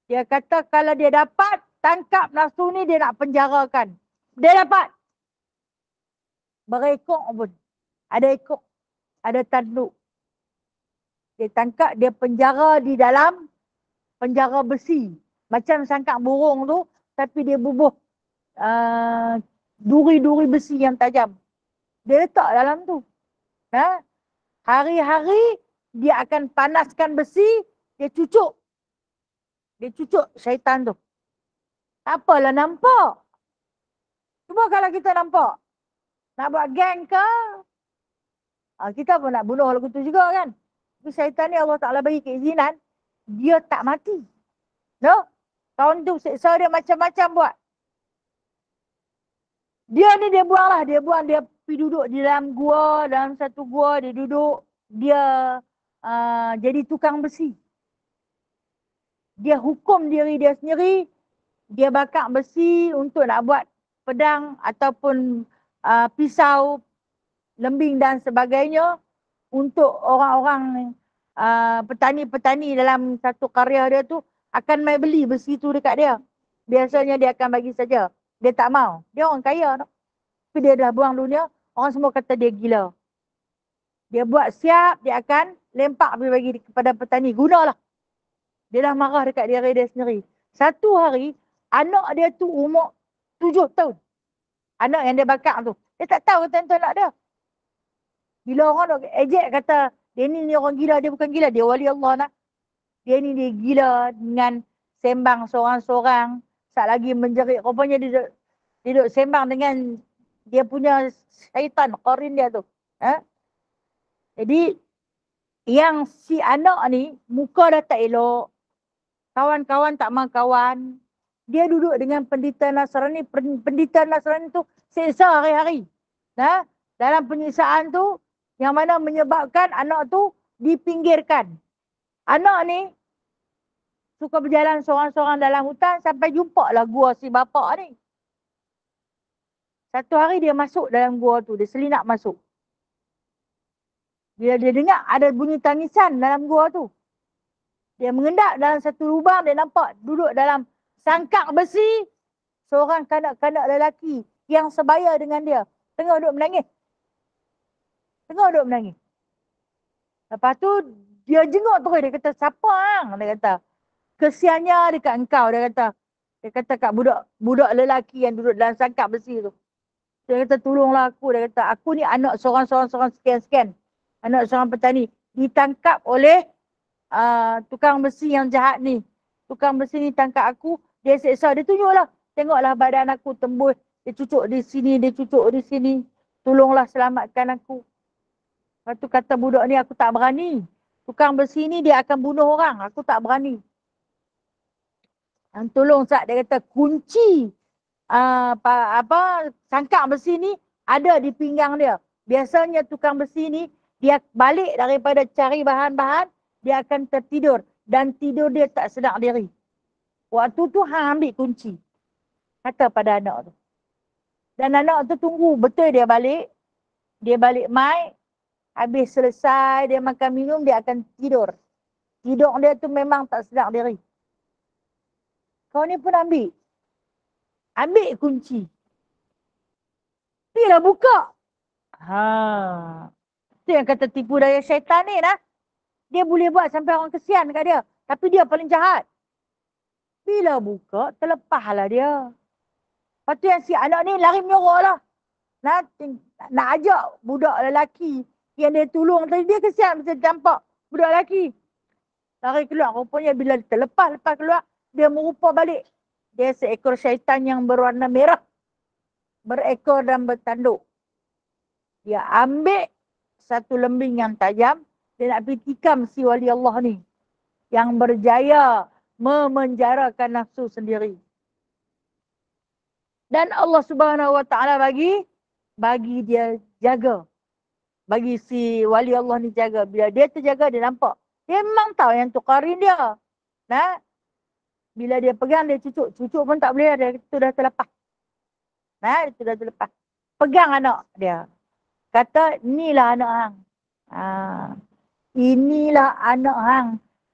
Dia kata kalau dia dapat tangkap nafsu ni, dia nak penjarakan. Dia dapat. Berekok pun. Ada ekor. Ada tanduk. Dia tangkap, dia penjara di dalam penjara besi. Macam sangkak burung tu, tapi dia bubuh duri-duri besi yang tajam. Dia letak dalam tu. Hari-hari dia akan panaskan besi, dia cucuk. Dia cucuk syaitan tu. Tak apalah nampak. Cuba kalau kita nampak. Nak buat geng ke? Kita pun nak bunuh lagu tu juga kan. Tapi syaitan ni Allah Ta'ala bagi keizinan. Dia tak mati. Tahun tu seksa dia macam-macam buat. Dia ni dia buang lah. Dia pergi duduk di dalam gua. Dalam satu gua dia duduk. Dia jadi tukang besi. Dia hukum diri dia sendiri. Dia bakar besi untuk nak buat pedang ataupun pisau, lembing dan sebagainya. Untuk orang-orang petani-petani dalam satu karya dia tu akan mai beli besi tu dekat dia. Biasanya dia akan bagi saja. Dia tak mau. Dia orang kaya. Tapi dia dah buang dunia, orang semua kata dia gila. Dia buat siap, dia akan lempak pergi bagi kepada petani. Gunalah. Dia dah marah dekat diri dia sendiri. Satu hari, anak dia tu umur 7 tahun. Anak yang dia bakar tu. Dia tak tahu kata anak dia. Bila orang nak ejek kata, dia ni orang gila, dia bukan gila. Dia wali Allah nak. Dia ni dia gila dengan sembang seorang-seorang. Saat lagi menjerit. Rupanya dia duduk sembang dengan dia punya syaitan, qarin dia tu. Jadi, yang si anak ni, muka dah tak elok. Kawan-kawan tak mahu kawan. Dia duduk dengan pendeta Nasrani. Pendeta Nasrani tu seksa hari-hari. Dalam penyiksaan tu, yang mana menyebabkan anak tu dipinggirkan. Anak ni suka berjalan seorang-seorang dalam hutan sampai jumpa lah gua si bapa ni. Satu hari dia masuk dalam gua tu, dia selinap masuk. Bila dia dengar ada bunyi tangisan dalam gua tu, dia mengendap dalam satu lubang, dia nampak duduk dalam sangkak besi seorang kanak-kanak lelaki yang sebaya dengan dia. Tengah duduk menangis. Lepas tu dia jenguk terus, dia kata, siapa hang? Dia kata, kesiannya dekat engkau. Dia kata, Dia kata kat budak lelaki yang duduk dalam sangkap besi tu. Dia kata tolonglah aku. Dia kata aku ni anak seorang sekian. Anak seorang petani. Ditangkap oleh tukang besi yang jahat ni. Tukang besi ni tangkap aku. Dia seksa. Dia tunjuklah. Tengoklah badan aku tembus. Dia cucuk di sini. Dia cucuk di sini. Tolonglah selamatkan aku. Lepas tu kata budak ni aku tak berani. Tukang besi ni dia akan bunuh orang. Aku tak berani. Tolong Sat, dia kata kunci sangkak besi ni ada di pinggang dia. Biasanya tukang besi ni dia balik daripada cari bahan-bahan, dia akan tertidur dan tidur dia tak sedar diri. Waktu tu hang ambil kunci. Kata pada anak tu. Dan anak tu tunggu betul dia balik. Dia balik mai, habis selesai dia makan minum dia akan tidur. Tidur dia tu memang tak sedar diri. Kau ni pun ambil. Ambil kunci. Pergilah buka. Itu yang kata tipu daya syaitan ni lah. Dia boleh buat sampai orang kesian kat dia. Tapi dia paling jahat. Bila buka, terlepaslah dia. Lepas tu yang si anak ni lari menyorok lah. Nak ajak budak lelaki yang dia tolong tadi. Dia kesian macam campak budak lelaki. Lari keluar. Rupanya bila lepas keluar, dia merupa balik. Dia seekor syaitan yang berwarna merah. Berekor dan bertanduk. Dia ambil satu lembing yang tajam. Dia nak pergi tikam si wali Allah ni. Yang berjaya memenjarakan nafsu sendiri. Dan Allah Subhanahu Wa Taala bagi dia jaga. Bagi si wali Allah ni jaga. Bila dia terjaga, dia nampak. Dia memang tahu yang tu qarin dia. Nah, bila dia pegang, dia cucuk. Cucuk pun tak boleh, dia itu dah terlepas. Nah, itu dah terlepas. Pegang anak dia. Kata, inilah anak hang. Inilah anak hang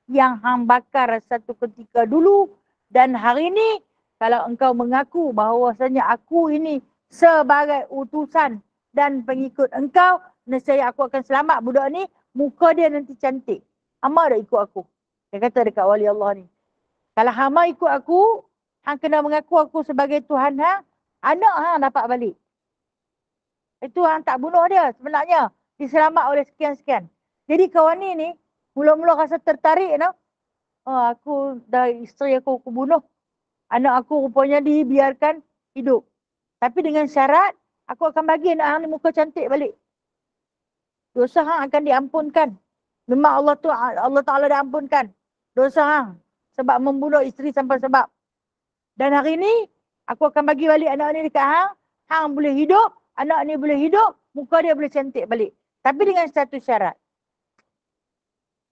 yang hang bakar satu ketika dulu. Dan hari ini, kalau engkau mengaku bahawasanya aku ini sebagai utusan dan pengikut engkau, nescaya aku akan selamat budak ni, muka dia nanti cantik. Hama dah ikut aku. Dia kata dekat wali Allah ni. Kalau hama ikut aku, hang kena mengaku aku sebagai Tuhan hang, anak hang dapat balik. Itu hang tak bunuh dia sebenarnya. Diselamat oleh sekian-sekian. Jadi kawan ni mula-mula rasa tertarik. Aku dah isteri aku bunuh. Anak aku rupanya dibiarkan hidup. Tapi dengan syarat, aku akan bagi anak hang ni muka cantik balik. Dosa hang akan diampunkan. Memang Allah Ta'ala dah ampunkan dosa hang. Sebab membunuh isteri sampai sebab. Dan hari ni, aku akan bagi balik anak ni dekat hang. Hang boleh hidup, anak ni boleh hidup, muka dia boleh cantik balik. Tapi dengan satu syarat.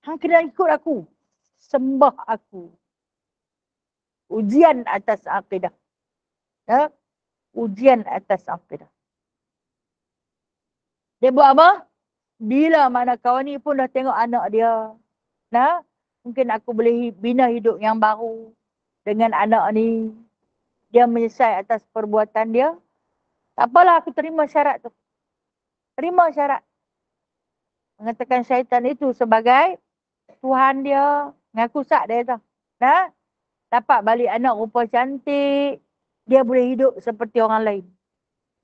Hang kena ikut aku. Sembah aku. Ujian atas akidah. Ujian atas akidah. Dia buat apa? Bila mana kawan ni pun dah tengok anak dia. Mungkin aku boleh bina hidup yang baru dengan anak ni. Dia menyesal atas perbuatan dia. Tak apalah, aku terima syarat tu. Terima syarat. Mengatakan syaitan itu sebagai Tuhan dia. Ngaku sak dia tu. Dapat balik anak rupa cantik. Dia boleh hidup seperti orang lain.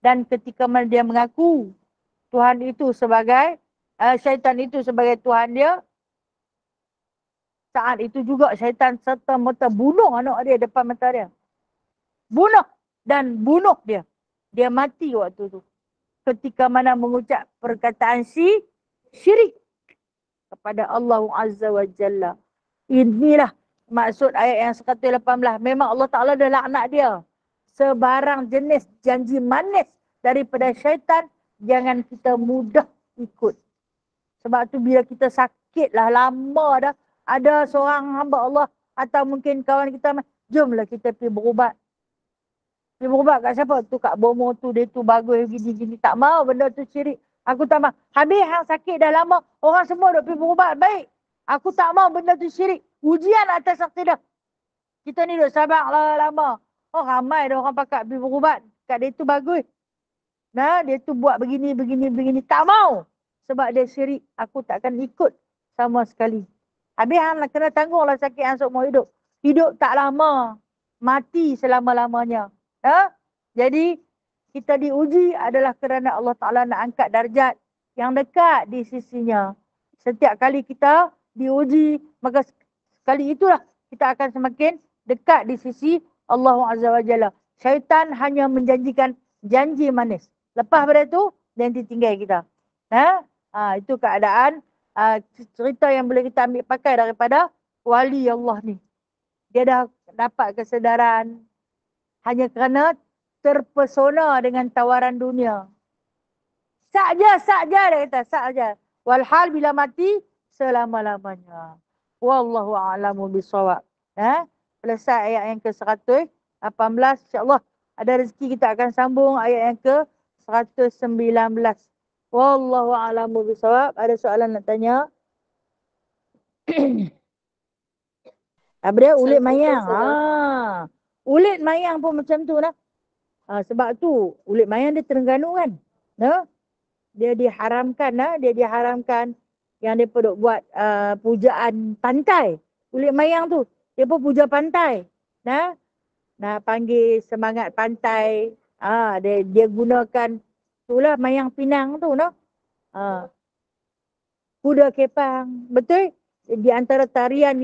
Dan ketika dia mengaku Tuhan itu sebagai, syaitan itu sebagai Tuhan dia, saat itu juga syaitan serta-merta bunuh anak dia depan mata dia. Bunuh dan bunuh dia. Dia mati waktu tu. Ketika mana mengucap perkataan syirik kepada Allah Azza wa Jalla. Inilah maksud ayat yang 118. Memang Allah Ta'ala dah laknat dia. Sebarang jenis janji manis daripada syaitan, jangan kita mudah ikut. Sebab tu bila kita sakit lah, lama dah, ada seorang hamba Allah atau mungkin kawan kita, jomlah kita pergi berubat. Pergi berubat kat siapa? Tu kat Bomo tu, dia tu bagus gini-gini. Tak mau benda tu syirik. Aku tak mau. Habis hang sakit dah lama, orang semua duk pergi berubat. Baik. Aku tak mau benda tu syirik. Ujian atas akidah. Kita ni duk sabar lah lama. Ramai dah orang pakat pergi berubat. Kat dia tu bagus. Dia tu buat begini. Tak mau. Sebab dia syirik. Aku takkan ikut sama sekali. Habis hang kena tanggung lah sakit hang seumur hidup. Hidup tak lama. mati selama-lamanya. Jadi kita diuji adalah kerana Allah Ta'ala nak angkat darjat yang dekat di sisinya. Setiap kali kita diuji, maka sekali itulah kita akan semakin dekat di sisi Allah Azza wa Jalla. Syaitan hanya menjanjikan janji manis. Lepas pada itu, dia tinggal kita. Itu keadaan cerita yang boleh kita ambil pakai daripada wali Allah ni. Dia dah dapat kesedaran hanya kerana terpesona dengan tawaran dunia. Saja dia kata, saja. Walhal bila mati selama-lamanya. Wallahu a'lamu bisawab. Selesai ayat yang ke-118. InsyaAllah ada rezeki kita akan sambung ayat yang ke-119. Wallahu a'lamu bisawab. Ada soalan nak tanya? Apa dia? Ulit mayang. Ulit mayang pun macam tu lah. Sebab tu ulit mayang dia Terengganu kan. Dia diharamkan yang dia perlu buat pujaan pantai. Ulit mayang tu dia pun puja pantai. Nak panggil semangat pantai. Dia gunakan itulah mayang Pinang tu kuda kepang. Betul? Di antara tarian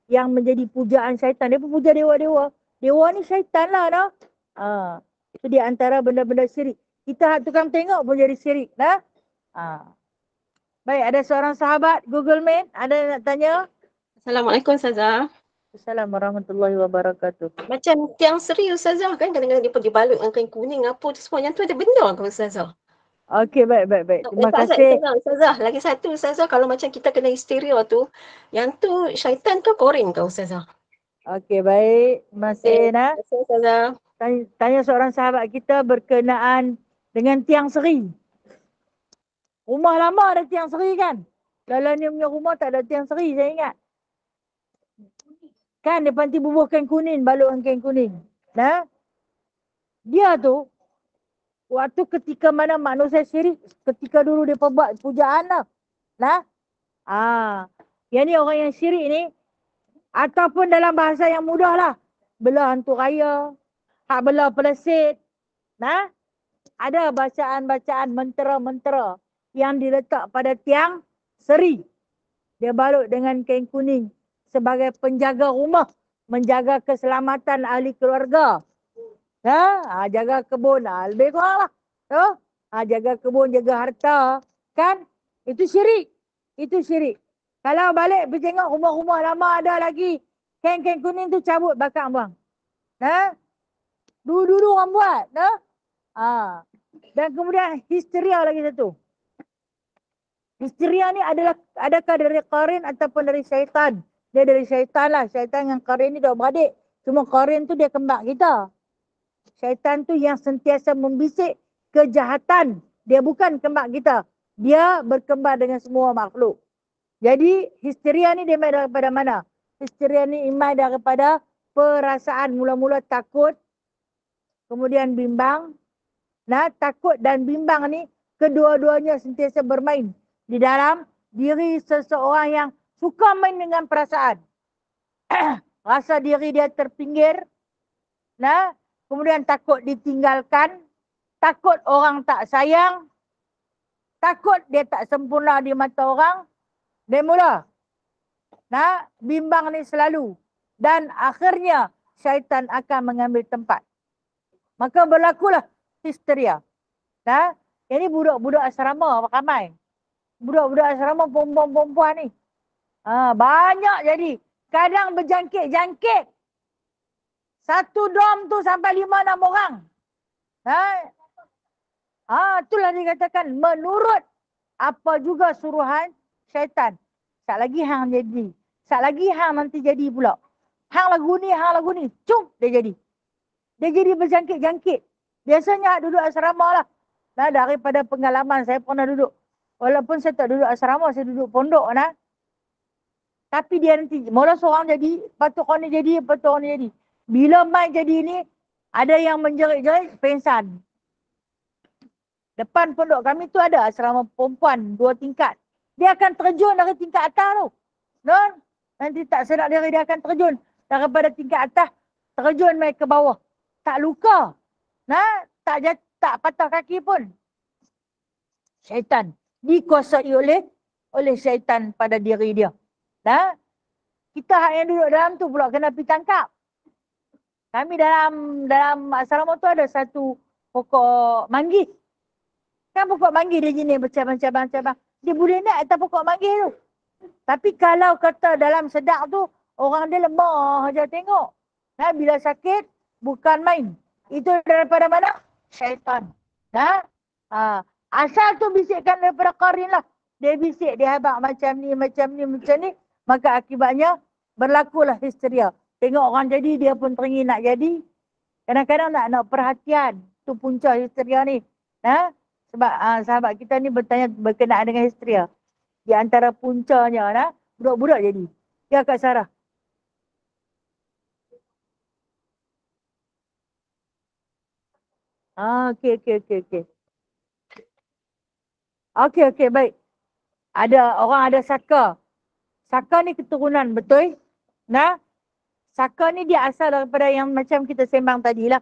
yang menjadi pujaan syaitan. Dia pun puja dewa-dewa. Dewa ni syaitan lah itu di antara benda-benda syirik. Kita tukang tengok pun jadi syirik. Baik, ada seorang sahabat Google Meet. Ada nak tanya? Assalamualaikum Ustazah. Assalamualaikum warahmatullahi wabarakatuh. Macam tiang seri Ustazah kan, kadang-kadang dia pergi balut dengan kain kuning apa tu semua. Yang tu ada benda ke Ustazah? Okey, baik. Terima kasih. Ustazah, lagi satu Ustazah, kalau macam kita kena histeria tu, yang tu syaitan ke korin ke Ustazah? Okey, baik. Masih Terima kasih Ustazah. Tanya seorang sahabat kita berkenaan dengan tiang seri. Rumah lama ada tiang seri kan? Dalam ni punya rumah tak ada tiang seri, saya ingat. Kan dia panti bubuhkan kuning, balutkan kain kuning. Dia tu, waktu ketika mana manusia syirik, ketika dulu dia buat pujaan lah. Yang ni orang yang syirik ni, ataupun dalam bahasa yang mudah lah, belah hantu raya, hak belah pelesit. Ada bacaan-bacaan mentera-mentera yang diletak pada tiang seri. Dia balut dengan kain kuning sebagai penjaga rumah, menjaga keselamatan ahli keluarga. Jaga kebun, lebih kurang lah. Jaga kebun, jaga harta. Kan? Itu syirik. Kalau balik pergi tengok rumah-rumah lama ada lagi kain-kain kuning tu cabut, bakar buang. Dulu-dulu orang buat. Dan kemudian histeria lagi satu. Histeria ni adakah dari qarin ataupun dari syaitan? Dia dari syaitan lah. Syaitan dengan qarin ni dah beradik. Cuma qarin tu dia kembang kita. Syaitan tu yang sentiasa membisik kejahatan. Dia bukan kembang kita. Dia berkembang dengan semua makhluk. Jadi histeria ni dia main daripada mana? Histeria ni imai daripada perasaan mula-mula takut. Kemudian bimbang. Takut dan bimbang ni kedua-duanya sentiasa bermain di dalam diri seseorang yang suka main dengan perasaan. Rasa diri dia terpinggir. Kemudian takut ditinggalkan. Takut orang tak sayang. Takut dia tak sempurna di mata orang. Dia mula. Bimbang ni selalu. Dan akhirnya syaitan akan mengambil tempat. Maka berlakulah histeria. Ini budak-budak asrama ramai. Budak-budak asrama perempuan-perempuan ni. Banyak jadi. Kadang berjangkit-jangkit. Satu dom tu sampai 5-6 orang. Itulah dikatakan menurut apa juga suruhan syaitan. Sat lagi hang jadi. Sat lagi hang nanti jadi pula. Hang lagu ni. Cum, dia jadi. Dia jadi berjangkit-jangkit. Biasanya duduk asrama lah. Daripada pengalaman saya pernah duduk. Walaupun saya tak duduk asrama, saya duduk pondok. Tapi dia nanti, mula seorang jadi, lepas tu orang ni jadi, lepas tu orang ni jadi. Bila mai jadi ni, ada yang menjerit-jerit, pengsan. Depan pondok kami tu ada asrama perempuan 2 tingkat. Dia akan terjun dari tingkat atas tu. Nanti tak sedap diri dia akan terjun daripada tingkat atas. terjun mai ke bawah. Tak luka. Tak patah kaki pun. Syaitan. Dikuasai oleh syaitan pada diri dia. Kita yang duduk dalam tu pula kena pergi tangkap. Kami dalam asrama tu ada satu pokok manggis. Kan pokok manggis dia jenis bercabang-cabang. Dia boleh naik atas pokok manggis tu. Tapi kalau kata dalam sedak tu, orang dia lemah aja tengok. Bila sakit, bukan main. Itu daripada mana? Syaitan. Asal tu bisikkan daripada qarin lah. Dia bisik, dia habaq macam ni. Maka akibatnya berlakulah histeria. Tengok orang jadi, dia pun teringin nak jadi. Kadang-kadang nak perhatian. Tu punca histeria ni. Sebab sahabat kita ni berkenaan dengan histeria. Di antara puncanya, budak-budak jadi. Ya Kak Sarah. Okey. Okey, baik. Orang ada saka. Saka ni keturunan, betul? Saka ni dia asal daripada yang macam kita sembang tadilah.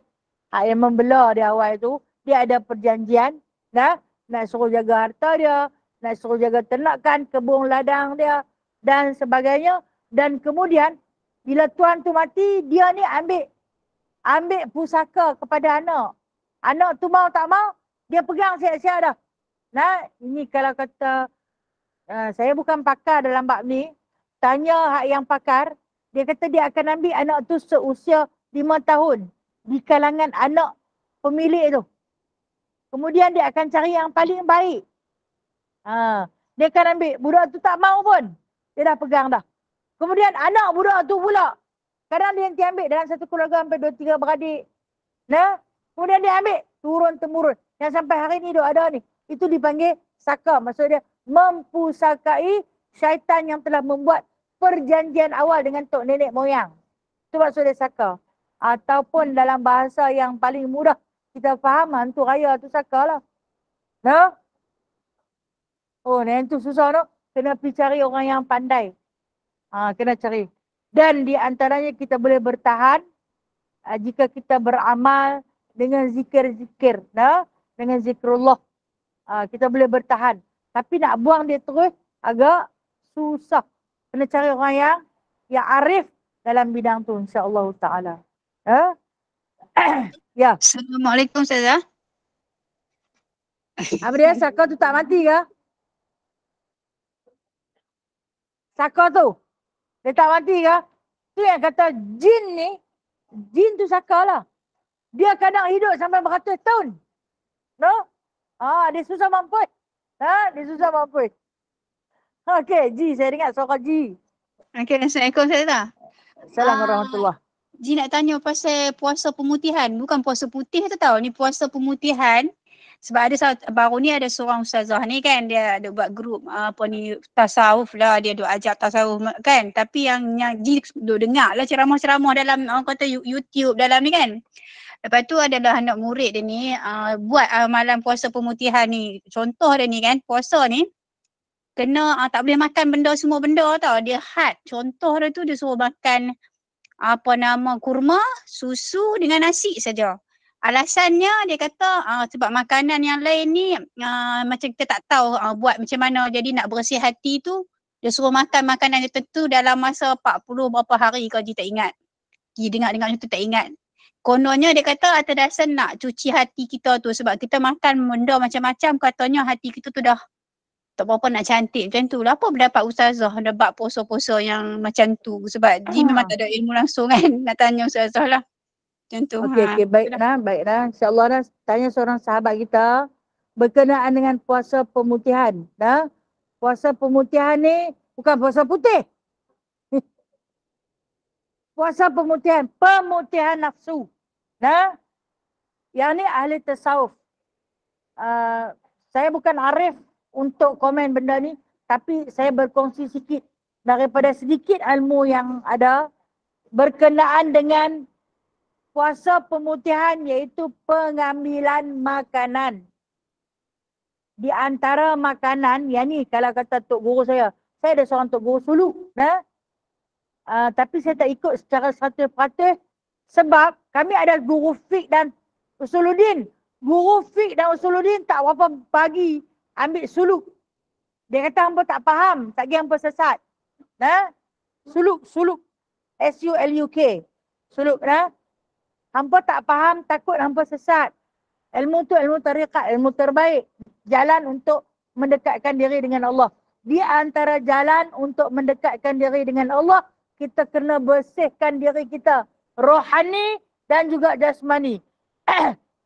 Yang membelah di awal tu, dia ada perjanjian, nak suruh jaga harta dia, nak suruh jaga ternakan, kebun ladang dia dan sebagainya. Dan kemudian bila tuan tu mati, dia ni ambil pusaka kepada anak. Anak tu mau tak mau, dia pegang siap-siap dah. Ini kalau kata saya bukan pakar dalam bab ni, tanya hak yang pakar, dia kata dia akan ambil anak tu seusia 5 tahun di kalangan anak pemilik tu. Kemudian dia akan cari yang paling baik. Dia akan ambil, budak tu tak mau pun, dia dah pegang dah. Kemudian anak budak tu pula, kadang dia nanti ambil dalam satu keluarga sampai 2-3 beradik. Kemudian dia ambil turun-temurun. Yang sampai hari ni dia ada ni. Itu dipanggil saka. Maksud dia mempusakai syaitan yang telah membuat perjanjian awal dengan tok nenek moyang. Itu maksud dia saka. Ataupun dalam bahasa yang paling mudah kita faham, hantu raya tu saka lah. Yang tu susah tu. Kena pergi cari orang yang pandai. Kena cari. Dan di antaranya kita boleh bertahan jika kita beramal dengan zikir-zikir, dengan zikrullah. Kita boleh bertahan. Tapi nak buang dia terus agak susah. Kena cari orang yang arif dalam bidang tu, insya-Allah taala. Ya. Assalamualaikum Ustazah. Apa dia, saka tu tak mati ke? Saka tu dia tak mati ke? Tu yang kata jin tu saka lah. Dia kadang hidup sampai beratus tahun. Dia susah mampus. Dia susah mampus. Okey, Ji, saya dengar suara Ji. Okey, Assalamualaikum Ustazah. Assalamualaikum warahmatullahi. Ji nak tanya pasal puasa pemutihan. Bukan puasa putih tu tahu, ni puasa pemutihan. Sebab baru ni ada seorang ustazah ni kan, dia ada buat grup tasawuf lah, dia duk ajak tasawuf kan. Tapi yang Ji duk dengar lah ceramah-ceramah dalam kata YouTube dalam ni kan. Lepas tu adalah anak murid dia ni buat amalan puasa pemutihan ni. Contoh dia ni kan, puasa ni kena tak boleh makan semua benda tau. Dia had. Contoh dia tu dia suruh makan kurma, susu dengan nasi saja. Alasannya dia kata sebab makanan yang lain ni macam kita tak tahu buat macam mana. Jadi nak bersih hati tu dia suruh makan makanan tertentu dalam masa 40 berapa hari kalau dia tak ingat. Dia dengar-dengar macam tu tak ingat. Kononnya dia kata atas dasar nak cuci hati kita tu sebab kita makan benda macam-macam, katanya hati kita tu dah tak berapa nak cantik macam tu lah. Apa pendapat ustazah ada bab puasa-puasa yang macam tu? Sebab Ji memang tak ada ilmu langsung kan. Nak tanya ustazah lah. Macam tu. Okey, baiklah. InsyaAllah dah tanya seorang sahabat kita berkenaan dengan puasa pemutihan. Puasa pemutihan ni bukan puasa putih. Puasa pemutihan nafsu. Yang ni ahli tasawuf. Saya bukan arif untuk komen benda ni, tapi saya berkongsi sikit daripada sedikit ilmu yang ada berkenaan dengan puasa pemutihan, iaitu pengambilan makanan. Di antara makanan, yang ni kalau kata Tok Guru saya ada seorang Tok Guru suluk. Tapi saya tak ikut secara 100%. Sebab kami ada guru fiqh dan usuluddin. Guru fiqh dan usuluddin tak berapa bagi ambil suluk. Dia kata hampa tak faham, tak kira hampa sesat. Nah, suluk. S-U-L-U-K. Suluk, nah. Hampa tak faham, takut hampa sesat. Ilmu tu ilmu tariqat, ilmu terbaik. Jalan untuk mendekatkan diri dengan Allah. Di antara jalan untuk mendekatkan diri dengan Allah, kita kena bersihkan diri kita. Rohani dan juga jasmani.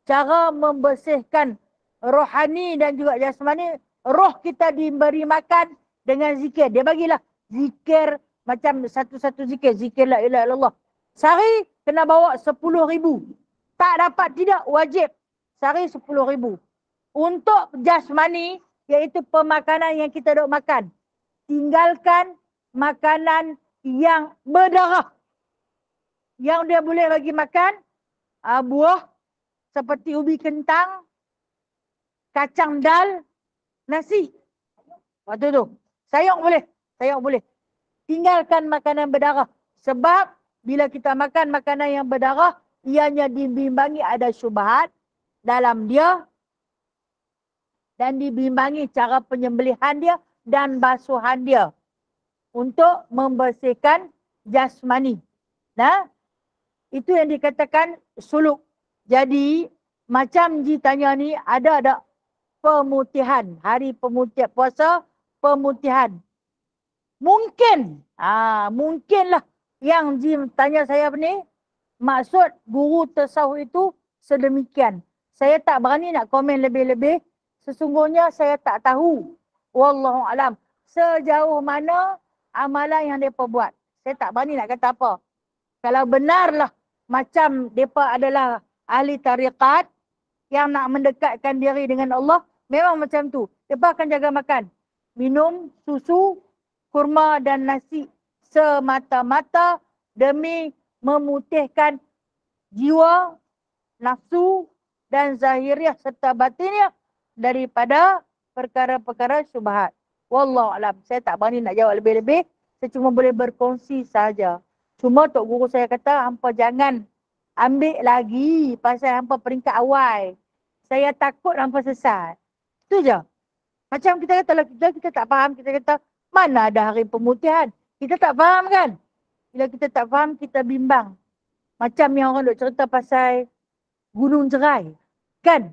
Cara membersihkan rohani dan juga jasmani, roh kita diberi makan dengan zikir. Dia bagilah zikir macam satu-satu zikir. Zikir la ilaha illallah. Sehari kena bawa 10,000. Tak dapat tidak wajib. Sehari 10,000. Untuk jasmani, iaitu pemakanan yang kita duk makan. Tinggalkan makanan yang berdarah. Yang dia boleh bagi makan, buah seperti ubi kentang, kacang dal, nasi. Waktu tu. Sayur boleh. Tinggalkan makanan berdarah. Sebab bila kita makan makanan yang berdarah, ianya dibimbangi ada syubhat dalam dia dan dibimbangi cara penyembelihan dia dan basuhan dia untuk membersihkan jasmani. Nah, itu yang dikatakan suluk. Jadi, macam Ji tanya ni, ada pemutihan. Hari pemutihan, puasa pemutihan. Mungkin, mungkinlah yang Ji tanya saya ni, maksud guru tasawuf itu sedemikian. Saya tak berani nak komen lebih-lebih. Sesungguhnya saya tak tahu. Wallahu alam. Sejauh mana amalan yang mereka buat. Saya tak berani nak kata apa. Kalau benarlah macam mereka adalah ahli tariqat yang nak mendekatkan diri dengan Allah, memang macam tu. Mereka akan jaga makan. Minum susu, kurma dan nasi semata-mata demi memutihkan jiwa, nafsu dan zahiriah serta batiniah daripada perkara-perkara syubhat. Wallahu alam. Saya tak berani nak jawab lebih-lebih. Saya cuma boleh berkongsi saja. Cuma tok guru saya kata hampa jangan ambil lagi pasal hampa peringkat awal. Saya takut hampa sesat. Itu je. Macam kita kata, kita tak faham, kita kata mana ada hari pemutihan. Kita tak faham kan? Bila kita tak faham, kita bimbang. Macam yang orang duk cerita pasal Gunung Jerai. Kan?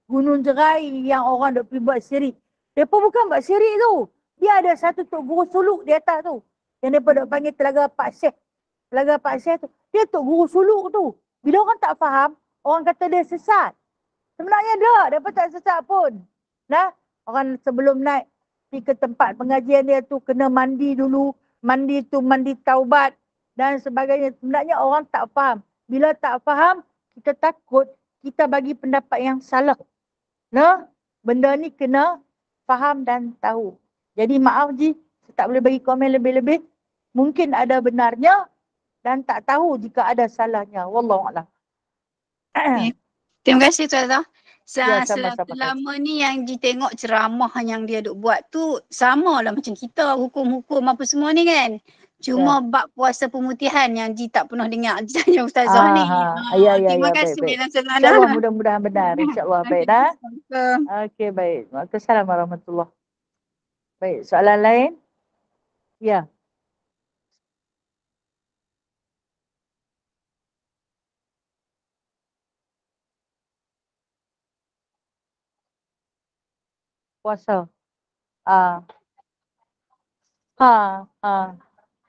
Gunung Jerai yang orang duk pergi buat syirik. Mereka bukan buat syirik tu. Dia ada satu tok guru suluk di atas tu. Yang mereka duk panggil Telaga Pak Syekh. Telaga Pak Syekh tu. Dia tok guru suluk tu. Bila orang tak faham, orang kata dia sesat. Sebenarnya dia tak sesat pun. Nah, orang sebelum naik pergi ke tempat pengajian dia tu kena mandi dulu. Mandi tu mandi taubat dan sebagainya. Sebenarnya orang tak faham. Bila tak faham, kita takut kita bagi pendapat yang salah. Nah, benda ni kena faham dan tahu. Jadi maaf Ji, saya tak boleh bagi komen lebih-lebih. Mungkin ada benarnya dan tak tahu jika ada salahnya. Wallahualam. Terima kasih Tuan Azhar. Ya, sama-sama. Selama ni yang ditengok ceramah yang dia duk buat tu sama lah macam kita, hukum-hukum apa semua ni kan. Cuma bab puasa pemutihan yang Ji tak pernah dengar tanya Ustazah ni. Terima kasih Ustazah. InsyaAllah mudah-mudahan benar. InsyaAllah baik dah. Okey baik. Waalaikumsalam warahmatullahi. Baik, soalan lain? Ya. Puasa.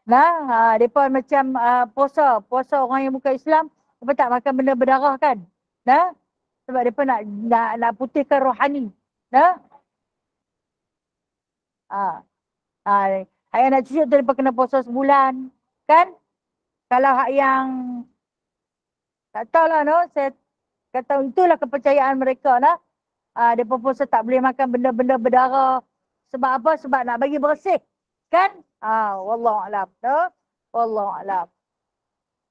Nah, mereka macam puasa orang yang bukan Islam, mereka tak makan benda berdarah kan? Nah, sebab mereka nak putihkan rohani. Nah. Hak yang nak cuci tu mereka kena puasa sebulan. Kan? Kalau hak yang tak tahulah no, saya kata itulah kepercayaan mereka nah. Mereka puasa tak boleh makan benda-benda berdarah. Sebab apa? Sebab nak bagi bersih. Kan? Wallahualam. No? Wallahualam.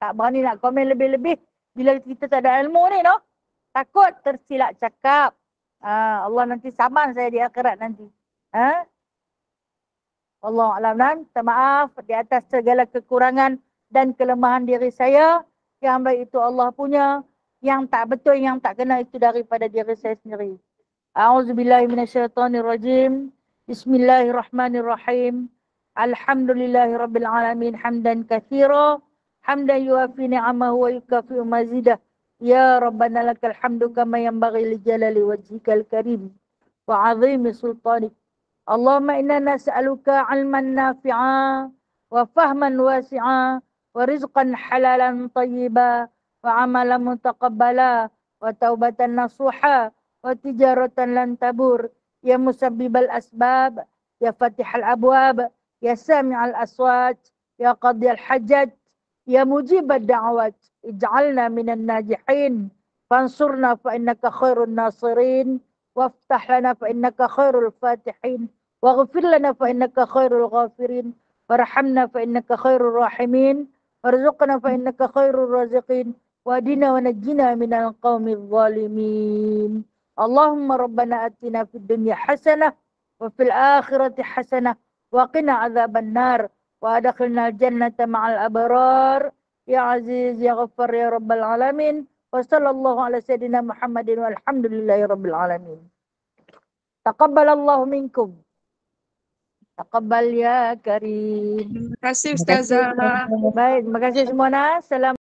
Tak berani nak komen lebih-lebih bila kita tak ada ilmu ni, no? Takut tersilap cakap. Allah nanti saman saya di akhirat nanti. Wallahualam. Minta maaf di atas segala kekurangan dan kelemahan diri saya. Yang baik itu Allah punya. Yang tak betul, yang tak kena itu daripada diri saya sendiri. A'udzubillahi minasyaitonirrajim. Bismillahirrahmanirrahim. Alhamdulillahirabbil alamin hamdan katsira hamdan yuafi ni'amahu wa yukafi'u mazidah. Ya Rabbana lakal hamdu kama yanbaghi li jalali wajhikal karim wa 'azimi sultanik. Allahumma inna nas'aluka 'ilman nafi'a wa fahman wasi'a wa rizqan halalan tayyiba wa 'amalan mutaqabbala wa taubatan nasuha wa tijaratan lan tabur. Ya musabbibal asbab, ya fatihal abwab, ya sami'al aswat, ya qadiyal hajat, ya mujibad da'awat. Ij'alna minan najihin, fansurna fa innaka khairun nasirin, waftah lana fa innaka khairul fatihin, waghfir lana fa innaka khairul ghafirin, warhamna fa innaka khairul rahimin, warzuqna fa innaka khairul raziqin, wadina wa najjina minal qawmil zalimin. Allahumma rabbana atina fid dunya hasanah wa fil akhirati hasanah wa qina adzaban nar wa adkhilna al-jannata ma'al abrar ya aziz ya ghaffar ya rabbal alamin. Wa sallallahu ala sayyidina Muhammadin walhamdulillahi rabbil alamin. Taqabbalallahu minkum. Taqabbal ya karim. Terima kasih Ustazah. Baik, terima kasih semua. Salam.